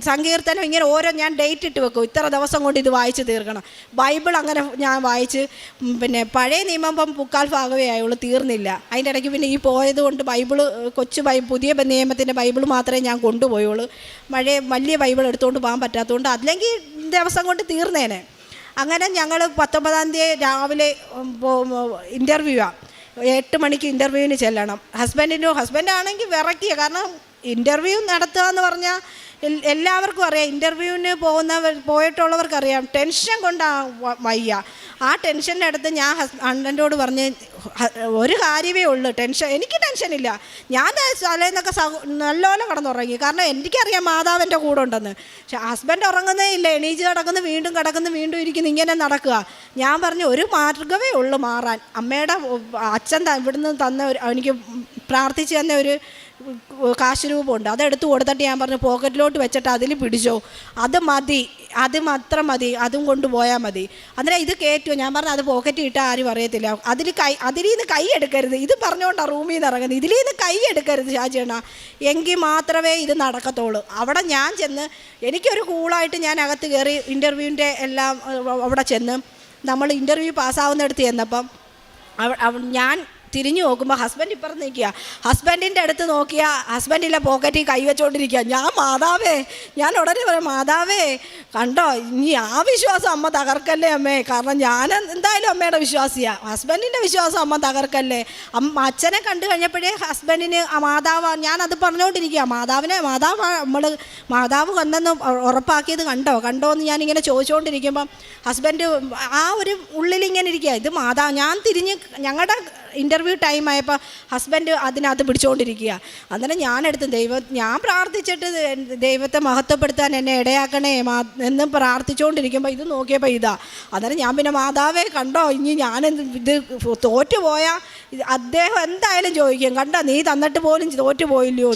സങ്കീർത്തനം ഇങ്ങനെ ഞാൻ ഡേറ്റ് ഇട്ട് വെക്കും, ഇത്ര ദിവസം കൊണ്ട് ഇത് വായിച്ച് തീർക്കണം. ബൈബിൾ അങ്ങനെ ഞാൻ വായിച്ച് പിന്നെ പഴയ നിയമം 3/4 ഭാഗമേ ആയുള്ളൂ, തീർന്നില്ല. അതിൻ്റെ ഇടയ്ക്ക് പിന്നെ ഈ പോയത് കൊണ്ട് പുതിയ നിയമത്തിൻ്റെ ബൈബിൾ മാത്രമേ ഞാൻ കൊണ്ടുപോയുള്ളൂ. വലിയ ബൈബിൾ എടുത്തുകൊണ്ട് പോകാൻ പറ്റാത്തതുകൊണ്ട് അല്ലെങ്കിൽ ദിവസം കൊണ്ട് തീർന്നേനെ. അങ്ങനെ ഞങ്ങൾ 19-ാം തീയതി രാവിലെ ഇൻ്റർവ്യൂവാണ്, 8 മണിക്ക് ഇൻ്റർവ്യൂവിന് ചെല്ലണം. ഹസ്ബൻഡാണെങ്കിൽ വിറക്കിയ, കാരണം ഇൻ്റർവ്യൂ നടത്തുക എന്ന് പറഞ്ഞാൽ എല്ലാവർക്കും അറിയാം, ഇൻ്റർവ്യൂവിന് പോയിട്ടുള്ളവർക്കറിയാം ടെൻഷൻ കൊണ്ടാ വയ്യ. ആ ടെൻഷൻ്റെ അടുത്ത് ഞാൻ അണ്ണൻ്റോട് പറഞ്ഞ് ഒരു കാര്യമേ ഉള്ളൂ, എനിക്ക് ടെൻഷനില്ല, ഞാൻ തലേന്നൊക്കെ നല്ലപോലെ കിടന്നുറങ്ങി. കാരണം എനിക്കറിയാം മാതാവ് എൻ്റെ കൂടെ ഉണ്ടെന്ന്. പക്ഷെ ഹസ്ബൻഡ് ഉറങ്ങുന്നേ ഇല്ല, എണീച്ച് കിടക്കുന്നു, വീണ്ടും ഇരിക്കുന്നു, ഇങ്ങനെ നടക്കുക. ഞാൻ പറഞ്ഞു ഒരു മാർഗ്ഗമേ ഉള്ളൂ മാറാൻ. അമ്മയുടെ അച്ഛൻ ഇവിടുന്ന് തന്ന എനിക്ക് പ്രാർത്ഥിച്ച് തന്ന ഒരു കാശ് രൂപമുണ്ട്, അതെടുത്ത് കൊടുത്തിട്ട് ഞാൻ പറഞ്ഞു പോക്കറ്റിലോട്ട് വെച്ചിട്ട് അതിൽ പിടിച്ചോ, അത് മതി, അത് മാത്രം മതി, അതും കൊണ്ടുപോയാൽ മതി. അന്നേരം ഇത് കയറ്റുമോ? ഞാൻ പറഞ്ഞു അത് പോക്കറ്റ് ഇട്ടാൽ ആരും അറിയത്തില്ല, അതിൽ നിന്ന് കൈ എടുക്കരുത്. ഇത് പറഞ്ഞുകൊണ്ടാണ് റൂമിൽ നിന്ന് ഇറങ്ങുന്നത്, ഇതിൽ നിന്ന് കൈ എടുക്കരുത് ഷാജിയണ്ണ, എങ്കിൽ മാത്രമേ ഇത് നടക്കത്തുള്ളൂ. അവിടെ ഞാൻ ചെന്ന് എനിക്കൊരു കൂളായിട്ട് ഞാൻ അകത്ത് കയറി ഇൻ്റർവ്യൂവിൻ്റെ എല്ലാം അവിടെ ചെന്ന് നമ്മൾ ഇൻ്റർവ്യൂ പാസ്സാവുന്നിടത്ത് ചെന്നപ്പം ഞാൻ തിരിഞ്ഞു നോക്കുമ്പോൾ ഹസ്ബൻഡ് ഇപ്പുറത്ത് നിൽക്കുക. ഹസ്ബൻഡിൻ്റെ അടുത്ത് നോക്കിയാൽ ഹസ്ബൻഡിലെ പോക്കറ്റിൽ കൈവച്ചുകൊണ്ടിരിക്കുക. ഞാൻ ഉടനെ പറയാം, മാതാവേ കണ്ടോ, ഇനി ആ വിശ്വാസം അമ്മ തകർക്കല്ലേ അമ്മേ, കാരണം ഞാൻ എന്തായാലും അമ്മയുടെ വിശ്വാസിയാണ്, ഹസ്ബൻഡിൻ്റെ വിശ്വാസം അമ്മ തകർക്കല്ലേ. അച്ഛനെ കണ്ടു കഴിഞ്ഞപ്പോഴേ ഹസ്ബൻഡിന് മാതാവ്, ഞാനത് പറഞ്ഞുകൊണ്ടിരിക്കുക, മാതാവ് വന്നെന്ന് ഉറപ്പാക്കിയത് കണ്ടോ എന്ന് ഞാനിങ്ങനെ ചോദിച്ചുകൊണ്ടിരിക്കുമ്പം ഹസ്ബൻഡ് ആ ഒരു ഉള്ളിലിങ്ങനെ ഇരിക്കുക, ഇത് മാതാവ്. ഞാൻ തിരിഞ്ഞ് ഞങ്ങളുടെ ഇൻ്റർവ്യൂ ടൈം ആയപ്പോൾ ഹസ്ബൻഡ് അതിനകത്ത് പിടിച്ചുകൊണ്ടിരിക്കുക. അന്നേരം ഞാൻ പ്രാർത്ഥിച്ചിട്ട് ദൈവത്തെ മഹത്വപ്പെടുത്താൻ എന്നെ ഇടയാക്കണേ എന്നും പ്രാർത്ഥിച്ചുകൊണ്ടിരിക്കുമ്പോൾ ഇത് നോക്കിയപ്പോൾ ഇതാ. അന്നേരം ഞാൻ പിന്നെ മാതാവേ കണ്ടോ, ഇനി ഇത് തോറ്റുപോയാൽ അദ്ദേഹം എന്തായാലും ചോദിക്കും, കണ്ടോ നീ തന്നിട്ട് പോലും തോറ്റുപോയില്ലയോ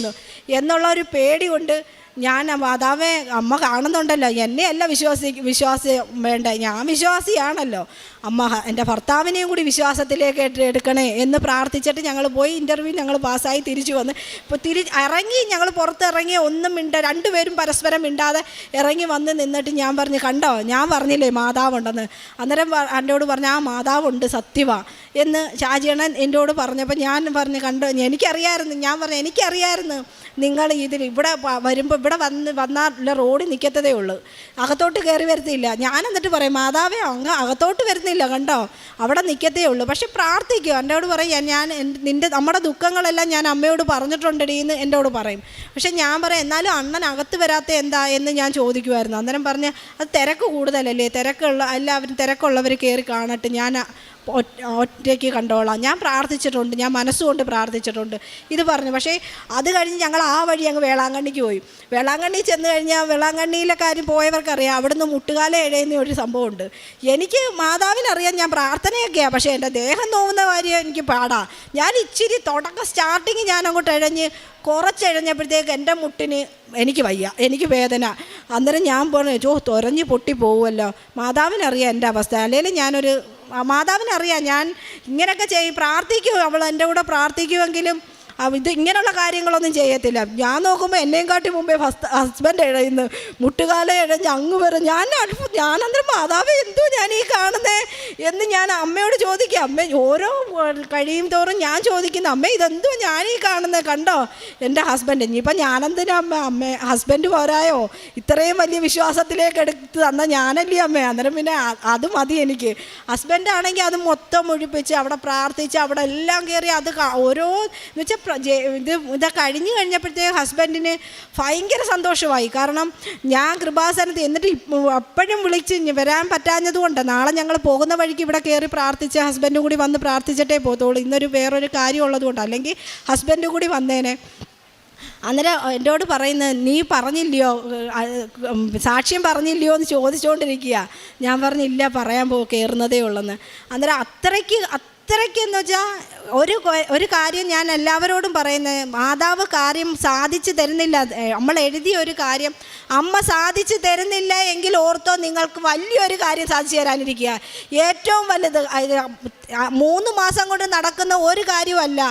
എന്നുള്ള ഒരു പേടി കൊണ്ട് ഞാൻ മാതാവേ അമ്മ കാണുന്നുണ്ടല്ലോ, എന്നെയല്ല വിശ്വാസി വേണ്ട, ഞാൻ വിശ്വാസിയാണല്ലോ, അമ്മ എൻ്റെ ഭർത്താവിനെയും കൂടി വിശ്വാസത്തിലേക്ക് എടുക്കണേ എന്ന് പ്രാർത്ഥിച്ചിട്ട് ഞങ്ങൾ പോയി. ഇൻ്റർവ്യൂ ഞങ്ങൾ പാസ്സായി തിരിച്ചു വന്ന്. ഇപ്പോൾ ഇറങ്ങി ഞങ്ങൾ പുറത്തിറങ്ങി രണ്ടുപേരും പരസ്പരം മിണ്ടാതെ ഇറങ്ങി വന്ന് നിന്നിട്ട് ഞാൻ പറഞ്ഞു, കണ്ടോ ഞാൻ പറഞ്ഞില്ലേ മാതാവുണ്ടെന്ന്. അന്നേരം എന്നോട് പറഞ്ഞു ആ മാതാവുണ്ട്, സത്യവാ എന്ന് ഷാജിയണ്ണൻ എന്നോട് പറഞ്ഞപ്പോൾ ഞാൻ പറഞ്ഞു, കണ്ടോ എനിക്കറിയാമായിരുന്നു. ഞാൻ പറഞ്ഞു എനിക്കറിയാമായിരുന്നു നിങ്ങൾ ഇവിടെ വരുമ്പോൾ ഇവിടെ വന്നാൽ റോഡിൽ നിൽക്കത്തതേ ഉള്ളൂ, അകത്തോട്ട് കയറി വരത്തില്ല. ഞാൻ എന്നിട്ട് പറയും മാതാവേ അകത്തോട്ട് വരുന്നില്ല, കണ്ടോ അവിടെ നിൽക്കത്തേ ഉള്ളൂ. പക്ഷെ പ്രാർത്ഥിക്കുക, എന്നോട് പറയും നമ്മുടെ ദുഃഖങ്ങളെല്ലാം ഞാൻ അമ്മയോട് പറഞ്ഞിട്ടുണ്ടെടി എന്ന് എന്നോട് പറയും. പക്ഷെ ഞാൻ പറയും എന്നാലും അണ്ണൻ അകത്ത് വരാത്ത എന്താ എന്ന് ഞാൻ ചോദിക്കുമായിരുന്നു. അന്നേരം പറഞ്ഞ് അത് തിരക്ക് കൂടുതലല്ലേ, എല്ലാവരും തിരക്കുള്ളവർ കയറി കാണട്ടെ, ഞാൻ ഒറ്റയ്ക്ക് കണ്ടോളാം, ഞാൻ പ്രാർത്ഥിച്ചിട്ടുണ്ട്, ഞാൻ മനസ്സുകൊണ്ട് പ്രാർത്ഥിച്ചിട്ടുണ്ട് ഇത് പറഞ്ഞു. പക്ഷേ അത് കഴിഞ്ഞ് ഞങ്ങൾ ആ വഴി അങ്ങ് വേളാങ്കണ്ണിക്ക് പോയി. വേളാങ്കണ്ണി ചെന്ന് കഴിഞ്ഞാൽ വേളാങ്കണ്ണിയിലെ കാര്യം പോയവർക്കറിയാം, അവിടുന്ന് മുട്ടുകാല എഴയുന്ന ഒരു സംഭവമുണ്ട്. എനിക്ക് മാതാവിനറിയാം ഞാൻ പ്രാർത്ഥനയൊക്കെയാണ്, പക്ഷേ എൻ്റെ ദേഹം നോവുന്ന കാര്യം എനിക്ക് പാടാ. ഞാൻ ഇച്ചിരി സ്റ്റാർട്ടിങ് ഞാൻ അങ്ങോട്ട് കുറച്ചെഴഞ്ഞപ്പോഴത്തേക്ക് എൻ്റെ മുട്ടിന് എനിക്ക് വയ്യ, എനിക്ക് വേദന. അന്നേരം ഞാൻ പറഞ്ഞു തൊരഞ്ഞ് പൊട്ടി പോവുമല്ലോ, മാതാവിനറിയാം എൻ്റെ അവസ്ഥ. അല്ലെങ്കിൽ മാതാവിനറിയാം ഞാൻ ഇങ്ങനെയൊക്കെ പ്രാർത്ഥിക്കും, അവൾ എൻ്റെ കൂടെ പ്രാർത്ഥിക്കുമെങ്കിലും ഇത് ഇങ്ങനെയുള്ള കാര്യങ്ങളൊന്നും ചെയ്യത്തില്ല. ഞാൻ നോക്കുമ്പോൾ എന്നെയും കാട്ടി മുമ്പേ ഹസ്ബൻഡ് ഇഴയുന്നു, മുട്ടുകാല ഇഴഞ്ഞ് അങ്ങ് വരും. ഞാനന്നേരം മാതാവ് എന്തോ ഞാൻ ഈ കാണുന്നേ എന്ന് ഞാൻ അമ്മയോട് ചോദിക്കുക. അമ്മ ഓരോ കഴിയും തോറും ഞാൻ ചോദിക്കുന്നു, അമ്മ ഇതെന്തോ ഞാൻ ഈ കാണുന്നത്, കണ്ടോ എൻ്റെ ഹസ്ബൻഡ്. ഇനിയിപ്പം ഞാനെന്തിനാ അമ്മ ഹസ്ബൻഡ് പോരായോ, ഇത്രയും വലിയ വിശ്വാസത്തിലേക്ക് എടുത്ത് തന്ന ഞാനല്ലേ അമ്മ. അന്നേരം പിന്നെ അത് മതി എനിക്ക്. ഹസ്ബൻഡ് ആണെങ്കിൽ അത് മൊത്തം ഒഴിപ്പിച്ച് അവിടെ പ്രാർത്ഥിച്ച് അവിടെ എല്ലാം കയറി അത് ഓരോ എന്ന് വെച്ചാൽ ഇത് കഴിഞ്ഞപ്പോഴത്തേക്ക് ഹസ്ബൻഡിന് ഭയങ്കര സന്തോഷമായി. കാരണം ഞാൻ കൃപാസനത്തിൽ എന്നിട്ട് അപ്പോഴും വിളിച്ച് വരാൻ പറ്റാഞ്ഞതുകൊണ്ട് നാളെ ഞങ്ങൾ പോകുന്ന വഴിക്ക് ഇവിടെ കയറി പ്രാർത്ഥിച്ച് ഹസ്ബൻഡും കൂടി വന്ന് പ്രാർത്ഥിച്ചിട്ടേ പോകത്തുള്ളൂ. വേറൊരു കാര്യം ഉള്ളതുകൊണ്ട്, അല്ലെങ്കിൽ ഹസ്ബൻഡും കൂടി വന്നേനെ. അന്നേരം എന്നോട് പറയുന്നത് നീ പറഞ്ഞില്ലയോ, സാക്ഷ്യം പറഞ്ഞില്ലയോ എന്ന് ചോദിച്ചുകൊണ്ടിരിക്കുക. ഞാൻ പറഞ്ഞില്ല, പറയാൻ കയറുന്നതേ ഉള്ളെന്ന്. അന്നേരം അത്രയ്ക്കെന്ന് വെച്ചാൽ ഒരു കാര്യം ഞാൻ എല്ലാവരോടും പറയുന്നത്, മാതാവ് കാര്യം സാധിച്ചു തരുന്നില്ല, നമ്മൾ എഴുതിയ ഒരു കാര്യം അമ്മ സാധിച്ചു തരുന്നില്ല എങ്കിൽ ഓർത്തോ നിങ്ങൾക്ക് വലിയൊരു കാര്യം സാധിച്ചു തരാനിരിക്കുക. ഏറ്റവും വലുത് 3 മാസം കൊണ്ട് നടക്കുന്ന ഒരു കാര്യമല്ല,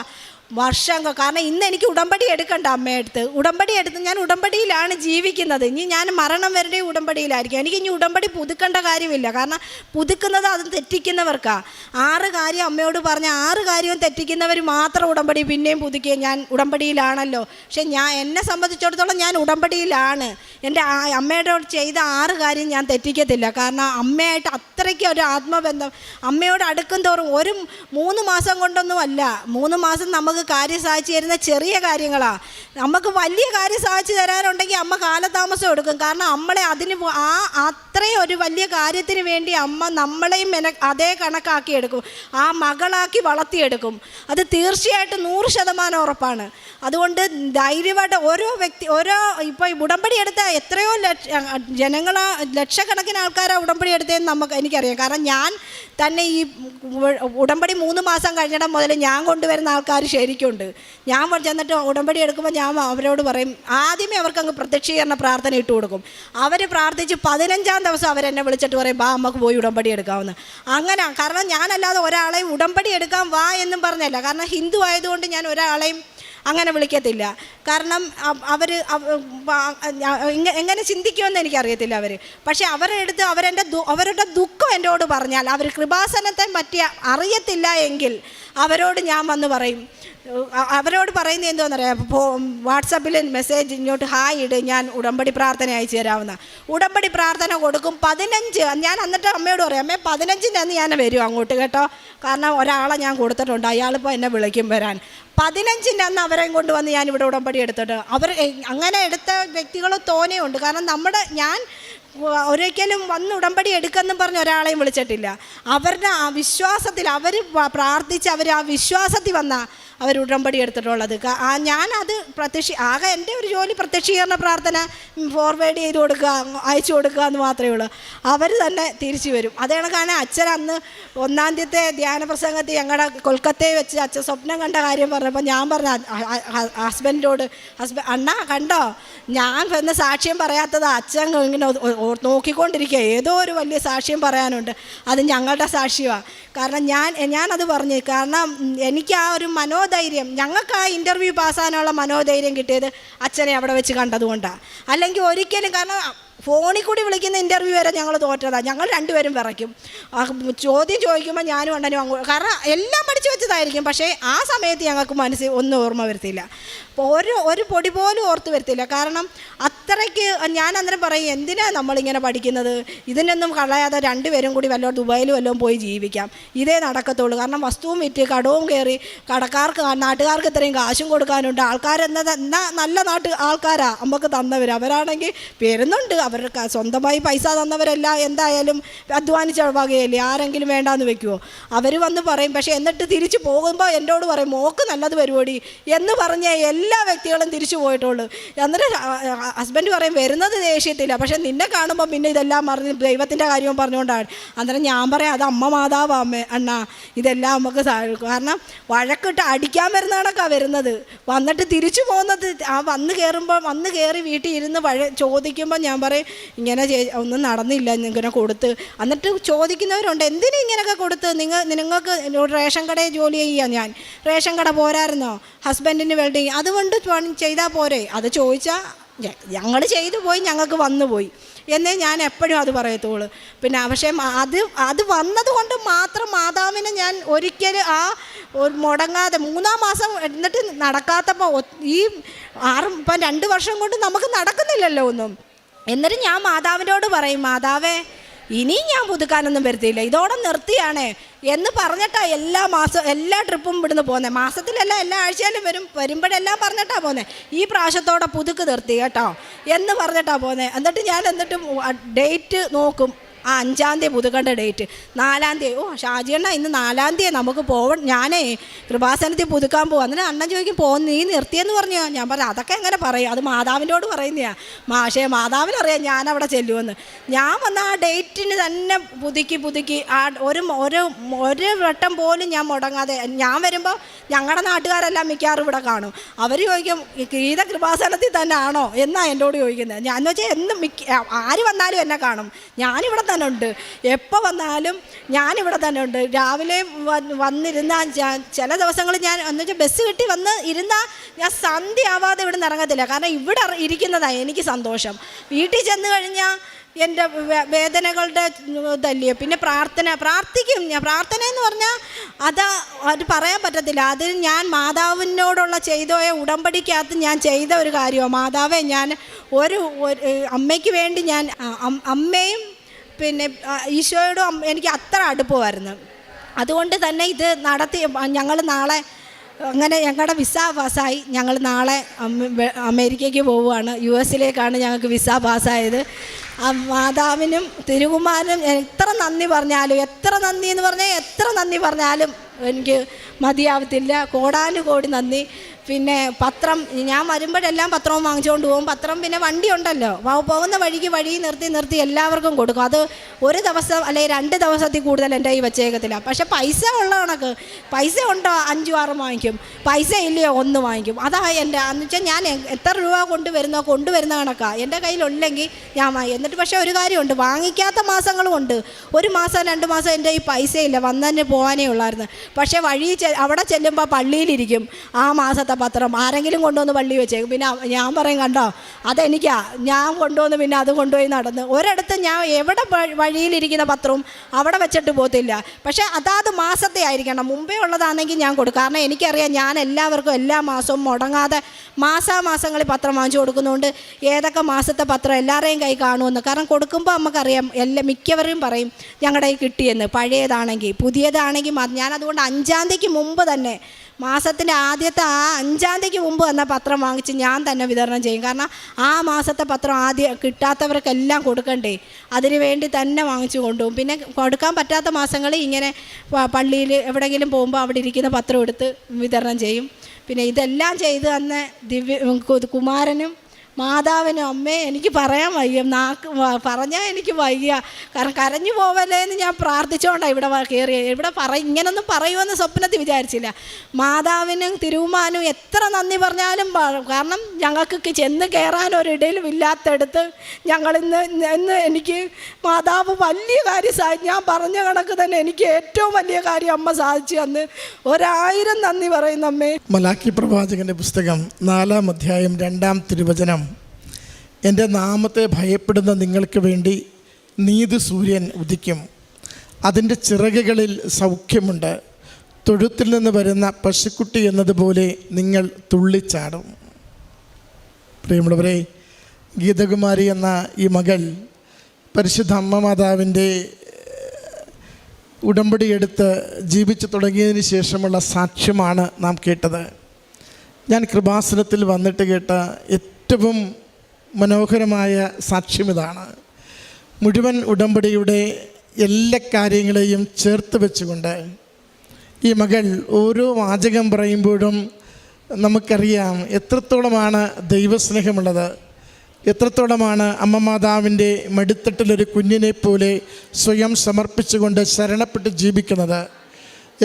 വർഷങ്ങൾ. കാരണം ഇന്ന് എനിക്ക് ഉടമ്പടി എടുക്കണ്ട അമ്മയെടുത്ത്. ഉടമ്പടി എടുത്ത് ഞാൻ ഉടമ്പടിയിലാണ് ജീവിക്കുന്നത്. ഇനി ഞാൻ മരണം വരെ ഉടമ്പടിയിലായിരിക്കും. എനിക്ക് ഇനി ഉടമ്പടി പുതുക്കേണ്ട കാര്യമില്ല. കാരണം പുതുക്കുന്നത് അത് തെറ്റിക്കുന്നവർക്കാണ്. 6 കാര്യം അമ്മയോട് പറഞ്ഞ 6 കാര്യവും തെറ്റിക്കുന്നവർ മാത്രം ഉടമ്പടി പിന്നെയും പുതുക്കുക. ഞാൻ ഉടമ്പടിയിലാണല്ലോ. പക്ഷെ എന്നെ സംബന്ധിച്ചിടത്തോളം ഞാൻ ഉടമ്പടിയിലാണ്. എൻ്റെ അമ്മയോട് ചെയ്ത 6 കാര്യം ഞാൻ തെറ്റിക്കത്തില്ല. കാരണം അമ്മയായിട്ട് അത്രയ്ക്ക് ഒരു ആത്മബന്ധം. അമ്മയോട് അടുക്കും തോറും ഒരു 3 മാസം കൊണ്ടൊന്നും അല്ല, 3 മാസം നമുക്ക് നമുക്ക് കാര്യം സാധിച്ചു തരുന്ന ചെറിയ കാര്യങ്ങളാണ്. നമുക്ക് വലിയ കാര്യം സാധിച്ചു തരാനുണ്ടെങ്കിൽ അമ്മ കാലതാമസം എടുക്കും. കാരണം നമ്മളെ അത്രയും ഒരു വലിയ കാര്യത്തിന് വേണ്ടി അമ്മ നമ്മളെയും അതേ കണക്കാക്കി എടുക്കും, ആ മകളാക്കി വളർത്തിയെടുക്കും. അത് തീർച്ചയായിട്ടും 100% ഉറപ്പാണ്. അതുകൊണ്ട് ധൈര്യമായിട്ട് ഇപ്പോൾ ഉടമ്പടി എടുത്ത എത്രയോ ലക്ഷക്കണക്കിന് ആൾക്കാരാണ് ഉടമ്പടി എടുത്തതെന്ന് എനിക്കറിയാം. കാരണം ഞാൻ തന്നെ ഈ ഉടമ്പടി 3 മാസം കഴിഞ്ഞിടം മുതൽ ഞാൻ കൊണ്ടുവരുന്ന ആൾക്കാർ ശരിക്കുണ്ട്. ഞാൻ ചെന്നിട്ട് ഉടമ്പടി എടുക്കുമ്പോൾ ഞാൻ അവരോട് പറയും, ആദ്യമേ അവർക്കങ്ങ് പ്രത്യക്ഷീകരണ പ്രാർത്ഥന ഇട്ട് കൊടുക്കും. അവർ പ്രാർത്ഥിച്ച് 15-ാം ദിവസം അവരെന്നെ വിളിച്ചിട്ട് പറയും, വാ നമുക്ക് പോയി ഉടമ്പടി എടുക്കാമെന്ന്. അങ്ങനെ, കാരണം ഞാനല്ലാതെ ഒരാളെയും ഉടമ്പടി എടുക്കാൻ വാ എന്നും പറഞ്ഞല്ല. കാരണം ഹിന്ദു ആയതുകൊണ്ട് ഞാൻ ഒരാളെയും അങ്ങനെ വിളിക്കത്തില്ല. കാരണം അവർ എങ്ങനെ ചിന്തിക്കുമെന്ന് എനിക്കറിയത്തില്ല അവർ. പക്ഷേ അവരുടെ ദുഃഖം എന്നോട് പറഞ്ഞാൽ, അവർ കൃപാസനത്തെ പറ്റി അറിയത്തില്ല എങ്കിൽ അവരോട് ഞാൻ വന്ന് പറയും. അവരോട് പറയുന്നത് എന്തോന്നറിയാം, വാട്സപ്പിൽ മെസ്സേജ് ഇങ്ങോട്ട് ഹായ് ഇട്, ഞാൻ ഉടമ്പടി പ്രാർത്ഥന അയച്ചു തരാവുന്ന. ഉടമ്പടി പ്രാർത്ഥന കൊടുക്കും. 15 ഞാൻ എന്നിട്ട് അമ്മയോട് പറയും, അമ്മേ 15-ൻ്റെ അന്ന് ഞാൻ വരും അങ്ങോട്ട് കേട്ടോ. കാരണം ഒരാളെ ഞാൻ കൊടുത്തിട്ടുണ്ട്, അയാളിപ്പോൾ എന്നെ വിളിക്കും വരാൻ. 15-ൻ്റെ അന്ന് അവരെയും കൊണ്ടുവന്ന് ഞാനിവിടെ ഉടമ്പടി എടുത്തിട്ട് അങ്ങനെ എടുത്ത വ്യക്തികൾ തോനെയുണ്ട്. കാരണം ഞാൻ ഒരിക്കലും വന്ന് ഉടമ്പടി എടുക്കെന്നും പറഞ്ഞ് ഒരാളെയും വിളിച്ചിട്ടില്ല. അവരുടെ ആ വിശ്വാസത്തിൽ അവർ പ്രാർത്ഥിച്ച് അവർ ആ വിശ്വാസത്തിൽ വന്ന അവർ ഉടമ്പടി എടുത്തിട്ടുള്ളത്. ഞാനത് ആകെ എൻ്റെ ഒരു ജോലി പ്രത്യക്ഷീകരണ പ്രാർത്ഥന ഫോർവേഡ് ചെയ്ത് കൊടുക്കുക, അയച്ചു കൊടുക്കുക എന്ന് മാത്രമേ ഉള്ളൂ. അവർ തന്നെ തിരിച്ചു വരും. അതേ കണക്കാണ് അച്ഛൻ അന്ന് 1-ാം തീയതി ധ്യാന പ്രസംഗത്തിൽ ഞങ്ങളുടെ കൊൽക്കത്തയിൽ വെച്ച് അച്ഛൻ സ്വപ്നം കണ്ട കാര്യം പറഞ്ഞപ്പോൾ ഞാൻ പറഞ്ഞ ഹസ്ബൻഡിനോട്, അണ്ണാ കണ്ടോ, ഞാൻ വന്ന് സാക്ഷ്യം പറയാത്തത് അച്ഛൻ ഇങ്ങനെ നോക്കിക്കൊണ്ടിരിക്കുക, ഏതോ ഒരു വലിയ സാക്ഷ്യം പറയാനുണ്ട്, അത് ഞങ്ങളുടെ സാക്ഷ്യമാണ്. കാരണം ഞാനത് പറഞ്ഞു. കാരണം എനിക്ക് ആ ഒരു മനോധൈര്യം, ഞങ്ങൾക്ക് ആ ഇൻ്റർവ്യൂ പാസ്സാകാനുള്ള മനോധൈര്യം കിട്ടിയത് അച്ഛനെ അവിടെ വെച്ച് കണ്ടതുകൊണ്ടാണ്. അല്ലെങ്കിൽ ഒരിക്കലും, കാരണം ഫോണിൽ കൂടി വിളിക്കുന്ന ഇൻ്റർവ്യൂ വരെ ഞങ്ങൾ തോറ്റതാണ്. ഞങ്ങൾ രണ്ടുപേരും വിറയ്ക്കും. ചോദ്യം ചോദിക്കുമ്പോൾ ഞാനും അണ്ണനും കാരണം എല്ലാം പഠിച്ചു വെച്ചതായിരിക്കും. പക്ഷേ ആ സമയത്ത് ഞങ്ങൾക്ക് മനസ്സിൽ ഒന്നും ഓർമ്മ വരത്തില്ല, ഒരു പൊടി പോലും ഓർത്ത് വരത്തില്ല. കാരണം അത്രയ്ക്ക് ഞാൻ അന്നേരം പറയും, എന്തിനാണ് നമ്മളിങ്ങനെ പഠിക്കുന്നത്, ഇതിനൊന്നും കളയാതെ രണ്ടുപേരും കൂടി ദുബായിൽ വല്ലതും പോയി ജീവിക്കാം, ഇതേ നടക്കത്തുള്ളൂ. കാരണം വസ്തുവും വിറ്റ് കടവും കയറി നാട്ടുകാർക്ക് ഇത്രയും കാശും കൊടുക്കാനുണ്ട്. എന്നാ നല്ല ആൾക്കാരാണ് നമുക്ക് തന്നവർ. അവരാണെങ്കിൽ വരുന്നുണ്ട്, അവർക്ക് സ്വന്തമായി പൈസ തന്നവരല്ല, എന്തായാലും അധ്വാനിച്ച വകയല്ലേ, ആരെങ്കിലും വേണ്ടാന്ന് വെക്കുമോ. അവർ വന്ന് പറയും. പക്ഷേ എന്നിട്ട് തിരിച്ചു പോകുമ്പോൾ എന്നോട് പറയും, മോക്ക് നല്ലത് പരിപാടി എന്ന് പറഞ്ഞ് എല്ലാ വ്യക്തികളും തിരിച്ചു പോയിട്ടുള്ളൂ. എന്നിട്ട് ഹസ്ബൻഡ് പറയും, വരുന്നത് ദേഷ്യത്തില്ല, പക്ഷെ നിന്നെ കാണുമ്പോൾ പിന്നെ ഇതെല്ലാം പറഞ്ഞ് ദൈവത്തിൻ്റെ കാര്യവും പറഞ്ഞുകൊണ്ടാണ്. അന്നേരം ഞാൻ പറയാം, അത് അമ്മ മാതാവാ അണ്ണാ, ഇതെല്ലാം നമുക്ക് കാരണം വഴക്കിട്ട് അടിക്കാൻ വരുന്ന കണക്കാണ് വരുന്നത്. വന്നിട്ട് തിരിച്ചു പോകുന്നത് വന്ന് കയറി വീട്ടിൽ ഇരുന്ന് ചോദിക്കുമ്പോൾ ഞാൻ പറയും, ഇങ്ങനെ ഒന്നും നടന്നില്ല, ഇങ്ങനെ കൊടുത്ത്. എന്നിട്ട് ചോദിക്കുന്നവരുണ്ട്, എന്തിനും ഇങ്ങനെയൊക്കെ കൊടുത്ത്, നിങ്ങൾക്ക് റേഷൻ കടയിൽ ജോലി ചെയ്യാം, ഞാൻ റേഷൻ കട പോരായിരുന്നോ, ഹസ്ബൻഡിന് വെൽഡിങ് അതുകൊണ്ട് ചെയ്താൽ പോരെ. അത് ചോദിച്ചാൽ ഞങ്ങൾ ചെയ്തു പോയി, ഞങ്ങൾക്ക് വന്നുപോയി എന്നേ ഞാൻ എപ്പോഴും അത് പറയത്തുള്ളൂ. പിന്നെ പക്ഷേ അത് വന്നതുകൊണ്ട് മാത്രം മാതാവിനെ ഞാൻ ഒരിക്കലും മുടങ്ങാതെ 3-ാം മാസം എന്നിട്ട് നടക്കാത്തപ്പോൾ ഇപ്പം 2 വർഷം കൊണ്ട് നമുക്ക് നടക്കുന്നില്ലല്ലോ ഒന്നും. എന്നിട്ട് ഞാൻ മാതാവിനോട് പറയും, മാതാവേ ഇനിയും ഞാൻ പുതുക്കാനൊന്നും വരത്തില്ല, ഇതോടെ നിർത്തിയാണേ എന്ന് പറഞ്ഞിട്ടാണ് എല്ലാ ട്രിപ്പും ഇവിടുന്ന് പോകുന്നത്. മാസത്തിലല്ല, എല്ലാ ആഴ്ചയിലും വരുമ്പോഴെല്ലാം പറഞ്ഞിട്ടാണ് പോകുന്നത്. ഈ പ്രാവശ്യത്തോടെ പുതുക്ക് നിർത്തി കേട്ടോ എന്ന് പറഞ്ഞിട്ടാണ് പോകുന്നത്. എന്നിട്ട് ഞാൻ ഡേറ്റ് നോക്കും, 5-ാം തീയതി പുതുക്കേണ്ട ഡേറ്റ്, 4-ാം തീയതി. ഷാജിയണ്ണ ഇന്ന് 4-ാം തീയതി നമുക്ക് ഞാനേ കൃപാസനത്തിൽ പുതുക്കാൻ പോകും. അങ്ങനെ അണ്ണൻ ചോദിക്കും, നീ നിർത്തിയെന്ന് പറഞ്ഞോ. ഞാൻ പറഞ്ഞു, അതൊക്കെ എങ്ങനെ പറയും, അത് മാതാവിനോട് പറയുന്നതാണ്. പക്ഷേ മാതാവിനറിയാം ഞാനവിടെ ചെല്ലുമെന്ന്. ഞാൻ വന്ന ആ ഡേറ്റിന് തന്നെ പുതുക്കി ഒരു വട്ടം പോലും ഞാൻ മുടങ്ങാതെ. ഞാൻ വരുമ്പോൾ ഞങ്ങളുടെ നാട്ടുകാരെല്ലാം മിക്കവാറും ഇവിടെ കാണും. അവർ ചോദിക്കും, ഗീത കൃപാസനത്തിൽ തന്നെ ആണോ എന്നാണ് എന്നോട് ചോദിക്കുന്നത്. ഞാൻ വെച്ചാൽ ആര് വന്നാലും എന്നെ കാണും, ഞാനിവിടെ തന്നെ ഉണ്ട്. എപ്പോൾ വന്നാലും ഞാനിവിടെ തന്നെ ഉണ്ട്. രാവിലെ വന്നിരുന്ന ചില ദിവസങ്ങളിൽ ഞാൻ എന്നുവെച്ചാൽ ബസ് കിട്ടി വന്ന് ഇരുന്നാൽ ഞാൻ സന്ധ്യ ആവാതെ ഇവിടെ നിന്ന് ഇറങ്ങത്തില്ല. കാരണം ഇവിടെ ഇരിക്കുന്നതാണ് എനിക്ക് സന്തോഷം. വീട്ടിൽ ചെന്ന് കഴിഞ്ഞാൽ എൻ്റെ വേദനകളുടെ ഇതല്ലേ. പിന്നെ പ്രാർത്ഥിക്കും ഞാൻ. പ്രാർത്ഥന എന്ന് പറഞ്ഞാൽ അത് പറയാൻ പറ്റത്തില്ല. അത് ഞാൻ മാതാവിനോടുള്ള ഉടമ്പടിക്കകത്ത് ഞാൻ ചെയ്ത ഒരു കാര്യമാണ്. മാതാവേ, ഞാൻ ഒരു അമ്മയ്ക്ക് വേണ്ടി ഞാൻ അമ്മയും പിന്നെ ഈശോയോടും എനിക്ക് അത്ര അടുപ്പമായിരുന്നു. അതുകൊണ്ട് തന്നെ ഇത് നടത്തി ഞങ്ങൾ നാളെ അങ്ങനെ ഞങ്ങളുടെ വിസ പാസ്സായി. ഞങ്ങൾ നാളെ അമേരിക്കയ്ക്ക് പോവുകയാണ്. US ഞങ്ങൾക്ക് വിസ പാസ്സായത്. മാതാവിനും തിരുകുമാരനും എത്ര നന്ദി പറഞ്ഞാലും, എത്ര നന്ദി പറഞ്ഞാലും എനിക്ക് മതിയാവത്തില്ല. കോടാനുകോടി നന്ദി. പിന്നെ പത്രം ഞാൻ വരുമ്പോഴെല്ലാം പത്രവും വാങ്ങിച്ചുകൊണ്ട് പോകും. പത്രം പിന്നെ വണ്ടി ഉണ്ടല്ലോ, പോകുന്ന വഴി നിർത്തി എല്ലാവർക്കും കൊടുക്കും. അത് ഒരു ദിവസം അല്ലെങ്കിൽ 2 ദിവസത്തിൽ കൂടുതൽ എൻ്റെ ഈ വെച്ചേക്കത്തില്ല. പക്ഷേ പൈസ ഉള്ള കണക്ക്, പൈസ ഉണ്ടോ 5-6 വാങ്ങിക്കും, പൈസ ഇല്ലയോ 1 വാങ്ങിക്കും. അതാ എൻ്റെ എന്ന് വെച്ചാൽ ഞാൻ എത്ര രൂപ കൊണ്ടുവരുന്ന കണക്കാണ്. എൻ്റെ കയ്യിലുണ്ടെങ്കിൽ ഞാൻ വാങ്ങി. എന്നിട്ട് പക്ഷേ ഒരു കാര്യമുണ്ട്, വാങ്ങിക്കാത്ത മാസങ്ങളും ഉണ്ട്. 1 മാസം 2 മാസം എൻ്റെ ഈ പൈസയില്ല, വന്നതിന് പോകാനേ ഉള്ളായിരുന്നു. പക്ഷേ അവിടെ ചെല്ലുമ്പോൾ പള്ളിയിലിരിക്കും ആ മാസത്തെ പത്രം. ആരെങ്കിലും കൊണ്ടുവന്ന് പള്ളി വെച്ചേക്കും. പിന്നെ ഞാൻ പറയും, കണ്ടോ അതെനിക്കാ, ഞാൻ കൊണ്ടുവന്ന് പിന്നെ അത് കൊണ്ടുപോയി നടന്ന്. ഒരിടത്ത് ഞാൻ എവിടെ വഴിയിലിരിക്കുന്ന പത്രവും അവിടെ വെച്ചിട്ട് പോകത്തില്ല. പക്ഷേ അതാത് മാസത്തെ ആയിരിക്കണം. മുമ്പേ ഉള്ളതാണെങ്കിൽ ഞാൻ കൊടുക്കും. കാരണം എനിക്കറിയാം ഞാൻ എല്ലാവർക്കും എല്ലാ മാസവും മുടങ്ങാതെ മാസാമാസങ്ങളിൽ പത്രം വാങ്ങിച്ചു കൊടുക്കുന്നതുകൊണ്ട് ഏതൊക്കെ മാസത്തെ പത്രം എല്ലാവരെയും കൈ കാണുമെന്ന്. കാരണം കൊടുക്കുമ്പോൾ നമുക്കറിയാം, മിക്കവരും പറയും ഞങ്ങളുടെ കൈ കിട്ടിയെന്ന്. പഴയതാണെങ്കിൽ പുതിയതാണെങ്കിൽ ഞാൻ അതുകൊണ്ട് 5-ാം തീയതിക്ക് മുമ്പ് തന്നെ, മാസത്തിൻ്റെ ആദ്യത്തെ ആ 5-ാം തീയതിക്ക് മുമ്പ് വന്ന പത്രം വാങ്ങിച്ച് ഞാൻ തന്നെ വിതരണം ചെയ്യും. കാരണം ആ മാസത്തെ പത്രം ആദ്യം കിട്ടാത്തവർക്കെല്ലാം കൊടുക്കണ്ടേ, അതിന് വേണ്ടി തന്നെ വാങ്ങിച്ചു കൊണ്ടുപോകും. പിന്നെ കൊടുക്കാൻ പറ്റാത്ത മാസങ്ങളിൽ ഇങ്ങനെ പള്ളിയിൽ എവിടെയെങ്കിലും പോകുമ്പോൾ അവിടെ ഇരിക്കുന്ന പത്രം എടുത്ത് വിതരണം ചെയ്യും. പിന്നെ ഇതെല്ലാം ചെയ്ത് അന്ന് കുമാരനും മാതാവിനും അമ്മേ എനിക്ക് പറയാൻ വയ്യ, പറഞ്ഞാൽ എനിക്ക് വയ്യ. കാരണം കരഞ്ഞു പോവല്ലേ എന്ന് ഞാൻ പ്രാർത്ഥിച്ചുകൊണ്ടാണ് ഇവിടെ കയറിയത്. ഇവിടെ ഇങ്ങനൊന്നും പറയുമെന്ന് സ്വപ്നത്തിൽ വിചാരിച്ചില്ല. മാതാവിനും തിരുവുമാനും എത്ര നന്ദി പറഞ്ഞാലും, കാരണം ഞങ്ങൾക്ക് ചെന്ന് കയറാനൊരിടയിലും ഇല്ലാത്തടുത്ത് ഇന്ന് എനിക്ക് മാതാവ് വലിയ കാര്യം ഞാൻ പറഞ്ഞ കണക്ക് തന്നെ എനിക്ക് ഏറ്റവും വലിയ കാര്യം അമ്മ സാധിച്ചു തന്ന് 1000 നന്ദി പറയുന്നു അമ്മേ. മലാക്കി പ്രവാചകന്റെ പുസ്തകം 4-ാം അധ്യായം 2-ാം തിരുവചനം. എൻ്റെ നാമത്തെ ഭയപ്പെടുന്ന നിങ്ങൾക്ക് വേണ്ടി നീതി സൂര്യൻ ഉദിക്കും, അതിൻ്റെ ചിറകുകളിൽ സൗഖ്യമുണ്ട്, തൊഴുത്തിൽ നിന്ന് വരുന്ന പശുക്കുട്ടി എന്നതുപോലെ നിങ്ങൾ തുള്ളിച്ചാടും. പ്രിയമുള്ളവരെ, ഗീതകുമാരി എന്ന ഈ മകൾ പരിശുദ്ധ അമ്മ മാതാവിൻ്റെ ഉടമ്പടിയെടുത്ത് ജീവിച്ചു തുടങ്ങിയതിന് ശേഷമുള്ള സാക്ഷ്യമാണ് നാം കേട്ടത്. ഞാൻ കൃപാസനത്തിൽ വന്നിട്ട് കേട്ട ഏറ്റവും മനോഹരമായ സാക്ഷ്യം ഇതാണ്. മുഴുവൻ ഉടമ്പടിയുടെ എല്ലാ കാര്യങ്ങളെയും ചേർത്ത് വെച്ചുകൊണ്ട് ഈ മകൾ ഓരോ വാചകം പറയുമ്പോഴും നമുക്കറിയാം എത്രത്തോളമാണ് ദൈവസ്നേഹമുള്ളത്, എത്രത്തോളമാണ് അമ്മ മാതാവിൻ്റെ മടിത്തട്ടിലൊരു കുഞ്ഞിനെ പോലെ സ്വയം സമർപ്പിച്ചുകൊണ്ട് ശരണപ്പെട്ട് ജീവിക്കുന്നത്,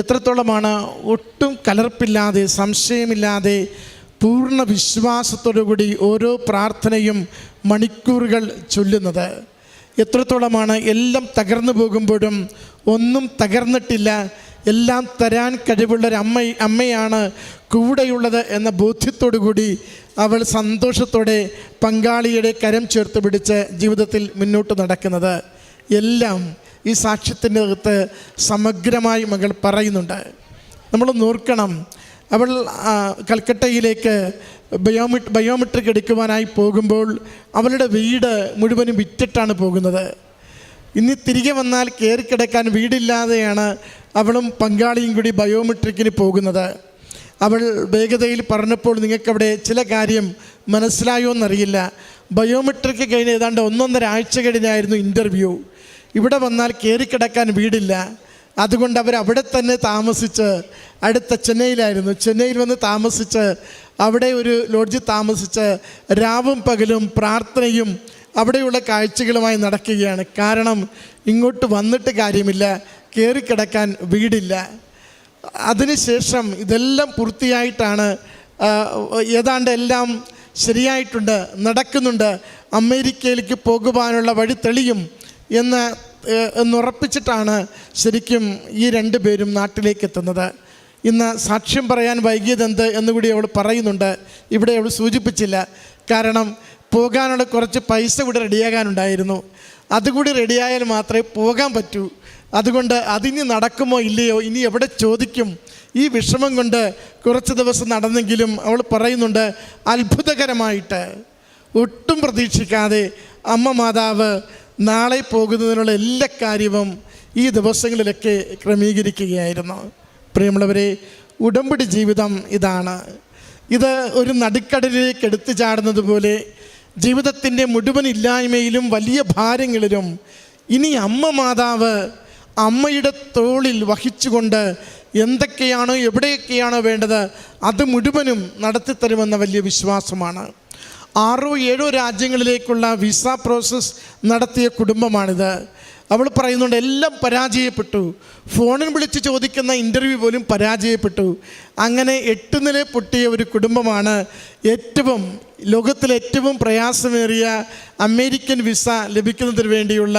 എത്രത്തോളമാണ് ഒട്ടും കലർപ്പില്ലാതെ സംശയമില്ലാതെ പൂർണ്ണ വിശ്വാസത്തോടുകൂടി ഓരോ പ്രാർത്ഥനയും മണിക്കൂറുകൾ ചൊല്ലുന്നത്, എത്രത്തോളമാണ് എല്ലാം തകർന്നു പോകുമ്പോഴും ഒന്നും തകർന്നിട്ടില്ല, എല്ലാം തരാൻ കഴിവുള്ളൊരു അമ്മയാണ് കൂടെയുള്ളത് എന്ന ബോധ്യത്തോടു കൂടി അവൾ സന്തോഷത്തോടെ പങ്കാളിയുടെ കരം ചേർത്ത് പിടിച്ച് ജീവിതത്തിൽ മുന്നോട്ട് നടക്കുന്നത്. എല്ലാം ഈ സാക്ഷ്യത്തിൻ്റെ അകത്ത് സമഗ്രമായി മകൾ പറയുന്നുണ്ട്. നമ്മൾ നോക്കണം, അവൾ കൽക്കട്ടയിലേക്ക് ബയോമെട്രിക് എടുക്കുവാനായി പോകുമ്പോൾ അവളുടെ വീട് മുഴുവനും വിറ്റിട്ടാണ് പോകുന്നത്. ഇനി തിരികെ വന്നാൽ കയറിക്കിടക്കാൻ വീടില്ലാതെയാണ് അവളും പങ്കാളിയും കൂടി ബയോമെട്രിക്കിന് പോകുന്നത്. അവൾ വേഗതയിൽ പറഞ്ഞപ്പോൾ നിങ്ങൾക്കവിടെ ചില കാര്യം മനസ്സിലായോ എന്നറിയില്ല. ബയോമെട്രിക് കഴിഞ്ഞ് ഏതാണ്ട് 1.5 ആഴ്ച കഴിഞ്ഞായിരുന്നു ഇൻ്റർവ്യൂ. ഇവിടെ വന്നാൽ കയറിക്കിടക്കാൻ വീടില്ല. അതുകൊണ്ട് അവിടെ തന്നെ താമസിച്ച്, അടുത്ത ചെന്നൈയിൽ വന്ന് താമസിച്ച് അവിടെ ഒരു ലോഡ്ജിൽ താമസിച്ച് രാവും പകലും പ്രാർത്ഥനയും അവിടെയുള്ള കാഴ്ചകളുമായി നടക്കുകയാണ്. കാരണം ഇങ്ങോട്ട് വന്നിട്ട് കാര്യമില്ല, കയറിക്കിടക്കാൻ വീടില്ല. അതിനുശേഷം ഇതെല്ലാം പൂർത്തിയായിട്ടാണ്, ഏതാണ്ട് എല്ലാം ശരിയായിട്ടുണ്ട്, നടക്കുന്നുണ്ട്, അമേരിക്കയിലേക്ക് പോകുവാനുള്ള വഴി തെളിയും എന്നുറപ്പിച്ചിട്ടാണ് ശരിക്കും ഈ 2 പേരും നാട്ടിലേക്ക് എത്തുന്നത്. ഇന്ന് സാക്ഷ്യം പറയാൻ വൈകിയതെന്ത് എന്നുകൂടി അവൾ പറയുന്നുണ്ട്. ഇവിടെ അവൾ സൂചിപ്പിച്ചില്ല. കാരണം പോകാനുള്ള കുറച്ച് പൈസ കൂടി റെഡിയാകാനുണ്ടായിരുന്നു. അതുകൂടി റെഡിയായാൽ മാത്രമേ പോകാൻ പറ്റൂ. അതുകൊണ്ട് അതിന് നടക്കുമോ ഇല്ലയോ, ഇനി എവിടെ ചോദിക്കും, ഈ വിഷമം കൊണ്ട് കുറച്ച് ദിവസം നടന്നെങ്കിലും അവൾ പറയുന്നുണ്ട്, അത്ഭുതകരമായിട്ട് ഒട്ടും പ്രതീക്ഷിക്കാതെ അമ്മ മാതാവ് നാളെ പോകുന്നതിനുള്ള എല്ലാ കാര്യവും ഈ ദിവസങ്ങളിലൊക്കെ ക്രമീകരിക്കുകയായിരുന്നു. പ്രിയമുള്ളവരെ, ഉടമ്പടി ജീവിതം ഇതാണ്. ഇത് ഒരു നടുക്കടലിലേക്ക് എടുത്തു ചാടുന്നത് പോലെ ജീവിതത്തിൻ്റെ മുഴുവൻ ഇല്ലായ്മയിലും വലിയ ഭാരങ്ങളിലും ഇനി അമ്മ മാതാവ് അമ്മയുടെ തോളിൽ വഹിച്ചുകൊണ്ട് എന്തൊക്കെയാണോ എവിടെയൊക്കെയാണോ വേണ്ടത് അത് മുഴുവനും നടത്തിത്തരുമെന്ന വലിയ വിശ്വാസമാണ്. 6-7 രാജ്യങ്ങളിലേക്കുള്ള വിസ പ്രോസസ്സ് നടത്തിയ കുടുംബമാണിത്. അവൾ പറയുന്നുണ്ട് എല്ലാം പരാജയപ്പെട്ടു, ഫോണിൽ വിളിച്ച് ചോദിക്കുന്ന ഇൻ്റർവ്യൂ പോലും പരാജയപ്പെട്ടു. അങ്ങനെ 8 നില പൊട്ടിയ ഒരു കുടുംബമാണ് ലോകത്തിലെ ഏറ്റവും പ്രയാസമേറിയ അമേരിക്കൻ വിസ ലഭിക്കുന്നതിന് വേണ്ടിയുള്ള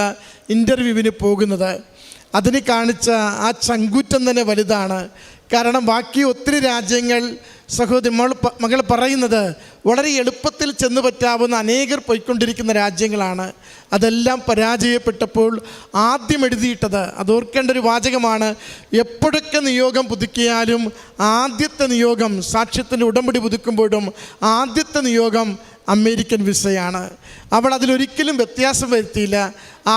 ഇൻ്റർവ്യൂവിന് പോകുന്നത്. അതിന് കാണിച്ച ആ ചങ്കൂറ്റം തന്നെ വലുതാണ്. കാരണം ബാക്കി ഒത്തിരി രാജ്യങ്ങൾ മകൾ പറയുന്നത് വളരെ എളുപ്പത്തിൽ ചെന്ന് പറ്റാവുന്ന അനേകർ പോയിക്കൊണ്ടിരിക്കുന്ന രാജ്യങ്ങളാണ്. അതെല്ലാം പരാജയപ്പെട്ടപ്പോൾ ആദ്യം എഴുതിയിട്ടത് അതോർക്കേണ്ട ഒരു വാചകമാണ്, എപ്പോഴൊക്കെ നിയോഗം പുതുക്കിയാലും ആദ്യത്തെ നിയോഗം സാക്ഷ്യത്തിൻ്റെ ഉടമ്പടി പുതുക്കുമ്പോഴും ആദ്യത്തെ നിയോഗം അമേരിക്കൻ വിസയാണ്. അവൾ അതിലൊരിക്കലും വ്യത്യാസം വരുത്തിയില്ല.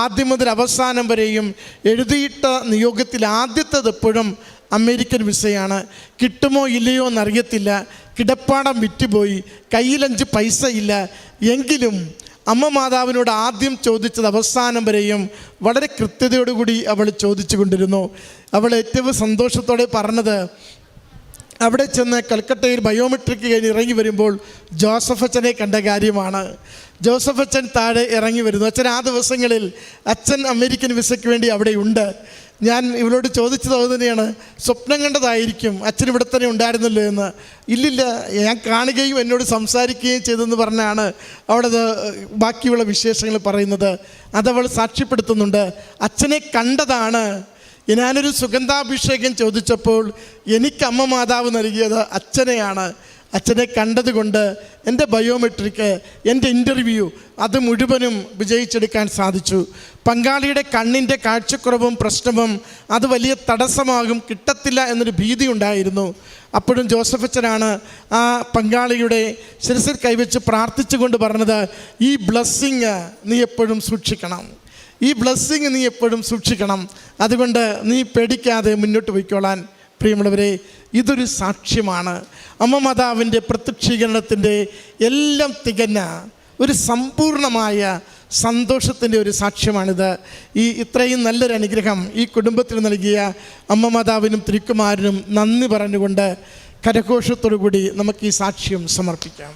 ആദ്യം മുതൽ അവസാനം വരെയും എഴുതിയിട്ട നിയോഗത്തിൽ ആദ്യത്തേത് എപ്പോഴും അമേരിക്കൻ വിസയാണ്. കിട്ടുമോ ഇല്ലയോ എന്നറിയത്തില്ല, കിടപ്പാടം വിറ്റുപോയി, കയ്യിൽ 5 പൈസ ഇല്ല. എങ്കിലും അമ്മ മാതാവിനോട് ആദ്യം ചോദിച്ചത് അവസാനം വരെയും വളരെ കൃത്യതയോടുകൂടി അവൾ ചോദിച്ചു കൊണ്ടിരുന്നു. അവൾ ഏറ്റവും സന്തോഷത്തോടെ പറഞ്ഞത് അവിടെ ചെന്ന് കൽക്കട്ടയിൽ ബയോമെട്രിക് കഴിഞ്ഞ് ഇറങ്ങി വരുമ്പോൾ ജോസഫ് അച്ഛനെ കണ്ട കാര്യമാണ്. ജോസഫ് അച്ഛൻ താഴെ ഇറങ്ങി വരുന്നു. അച്ഛൻ ആ ദിവസങ്ങളിൽ അച്ഛൻ അമേരിക്കൻ വിസയ്ക്ക് വേണ്ടി അവിടെയുണ്ട്. ഞാൻ ഇവളോട് ചോദിച്ചത് അത് തന്നെയാണ്, സ്വപ്നം കണ്ടതായിരിക്കും അച്ഛൻ ഇവിടെ തന്നെ ഉണ്ടായിരുന്നല്ലോ എന്ന്. ഇല്ലില്ല, ഞാൻ കാണുകയും എന്നോട് സംസാരിക്കുകയും ചെയ്തെന്ന് പറഞ്ഞാണ് അവിടെ ബാക്കിയുള്ള വിശേഷങ്ങൾ പറയുന്നത്. അതവൾ സാക്ഷ്യപ്പെടുത്തുന്നുണ്ട്. അച്ഛനെ കണ്ടതാണ്. ഞാനൊരു സുഗന്ധാഭിഷേകം ചോദിച്ചപ്പോൾ എനിക്ക് അമ്മ മാതാവ് നൽകിയത് അച്ഛനെയാണ്. അച്ഛനെ കണ്ടതുകൊണ്ട് എൻ്റെ ബയോമെട്രിക്, എൻ്റെ ഇൻ്റർവ്യൂ അത് മുഴുവനും വിജയിച്ചെടുക്കാൻ സാധിച്ചു. പങ്കാളിയുടെ കണ്ണിൻ്റെ കാഴ്ചക്കുറവും പ്രശ്നവും അത് വലിയ തടസ്സമാകും, കിട്ടത്തില്ല എന്നൊരു ഭീതി ഉണ്ടായിരുന്നു. അപ്പോഴും ജോസഫ് അച്ഛനാണ് ആ പങ്കാളിയുടെ ശിരസിൽ കൈവച്ച് പ്രാർത്ഥിച്ചുകൊണ്ട് പറഞ്ഞത്, ഈ ബ്ലെസ്സിങ് നീ എപ്പോഴും സൂക്ഷിക്കണം, ഈ ബ്ലെസ്സിങ് നീ എപ്പോഴും സൂക്ഷിക്കണം, അതുകൊണ്ട് നീ പേടിക്കാതെ മുന്നോട്ട് പോയിക്കോളാൻ. പ്രിയമുള്ളവരെ, ഇതൊരു സാക്ഷ്യമാണ്. അമ്മ മാതാവിൻ്റെ പ്രത്യക്ഷീകരണത്തിൻ്റെ എല്ലാം തികഞ്ഞ ഒരു സമ്പൂർണമായ സന്തോഷത്തിൻ്റെ ഒരു സാക്ഷ്യമാണിത്. ഇത്രയും നല്ലൊരു അനുഗ്രഹം ഈ കുടുംബത്തിന് നൽകിയ അമ്മ മാതാവിനും തിരുക്കുമാരനും നന്ദി പറഞ്ഞുകൊണ്ട് കരഘോഷത്തോടു കൂടി നമുക്ക് ഈ സാക്ഷ്യം സമർപ്പിക്കാം.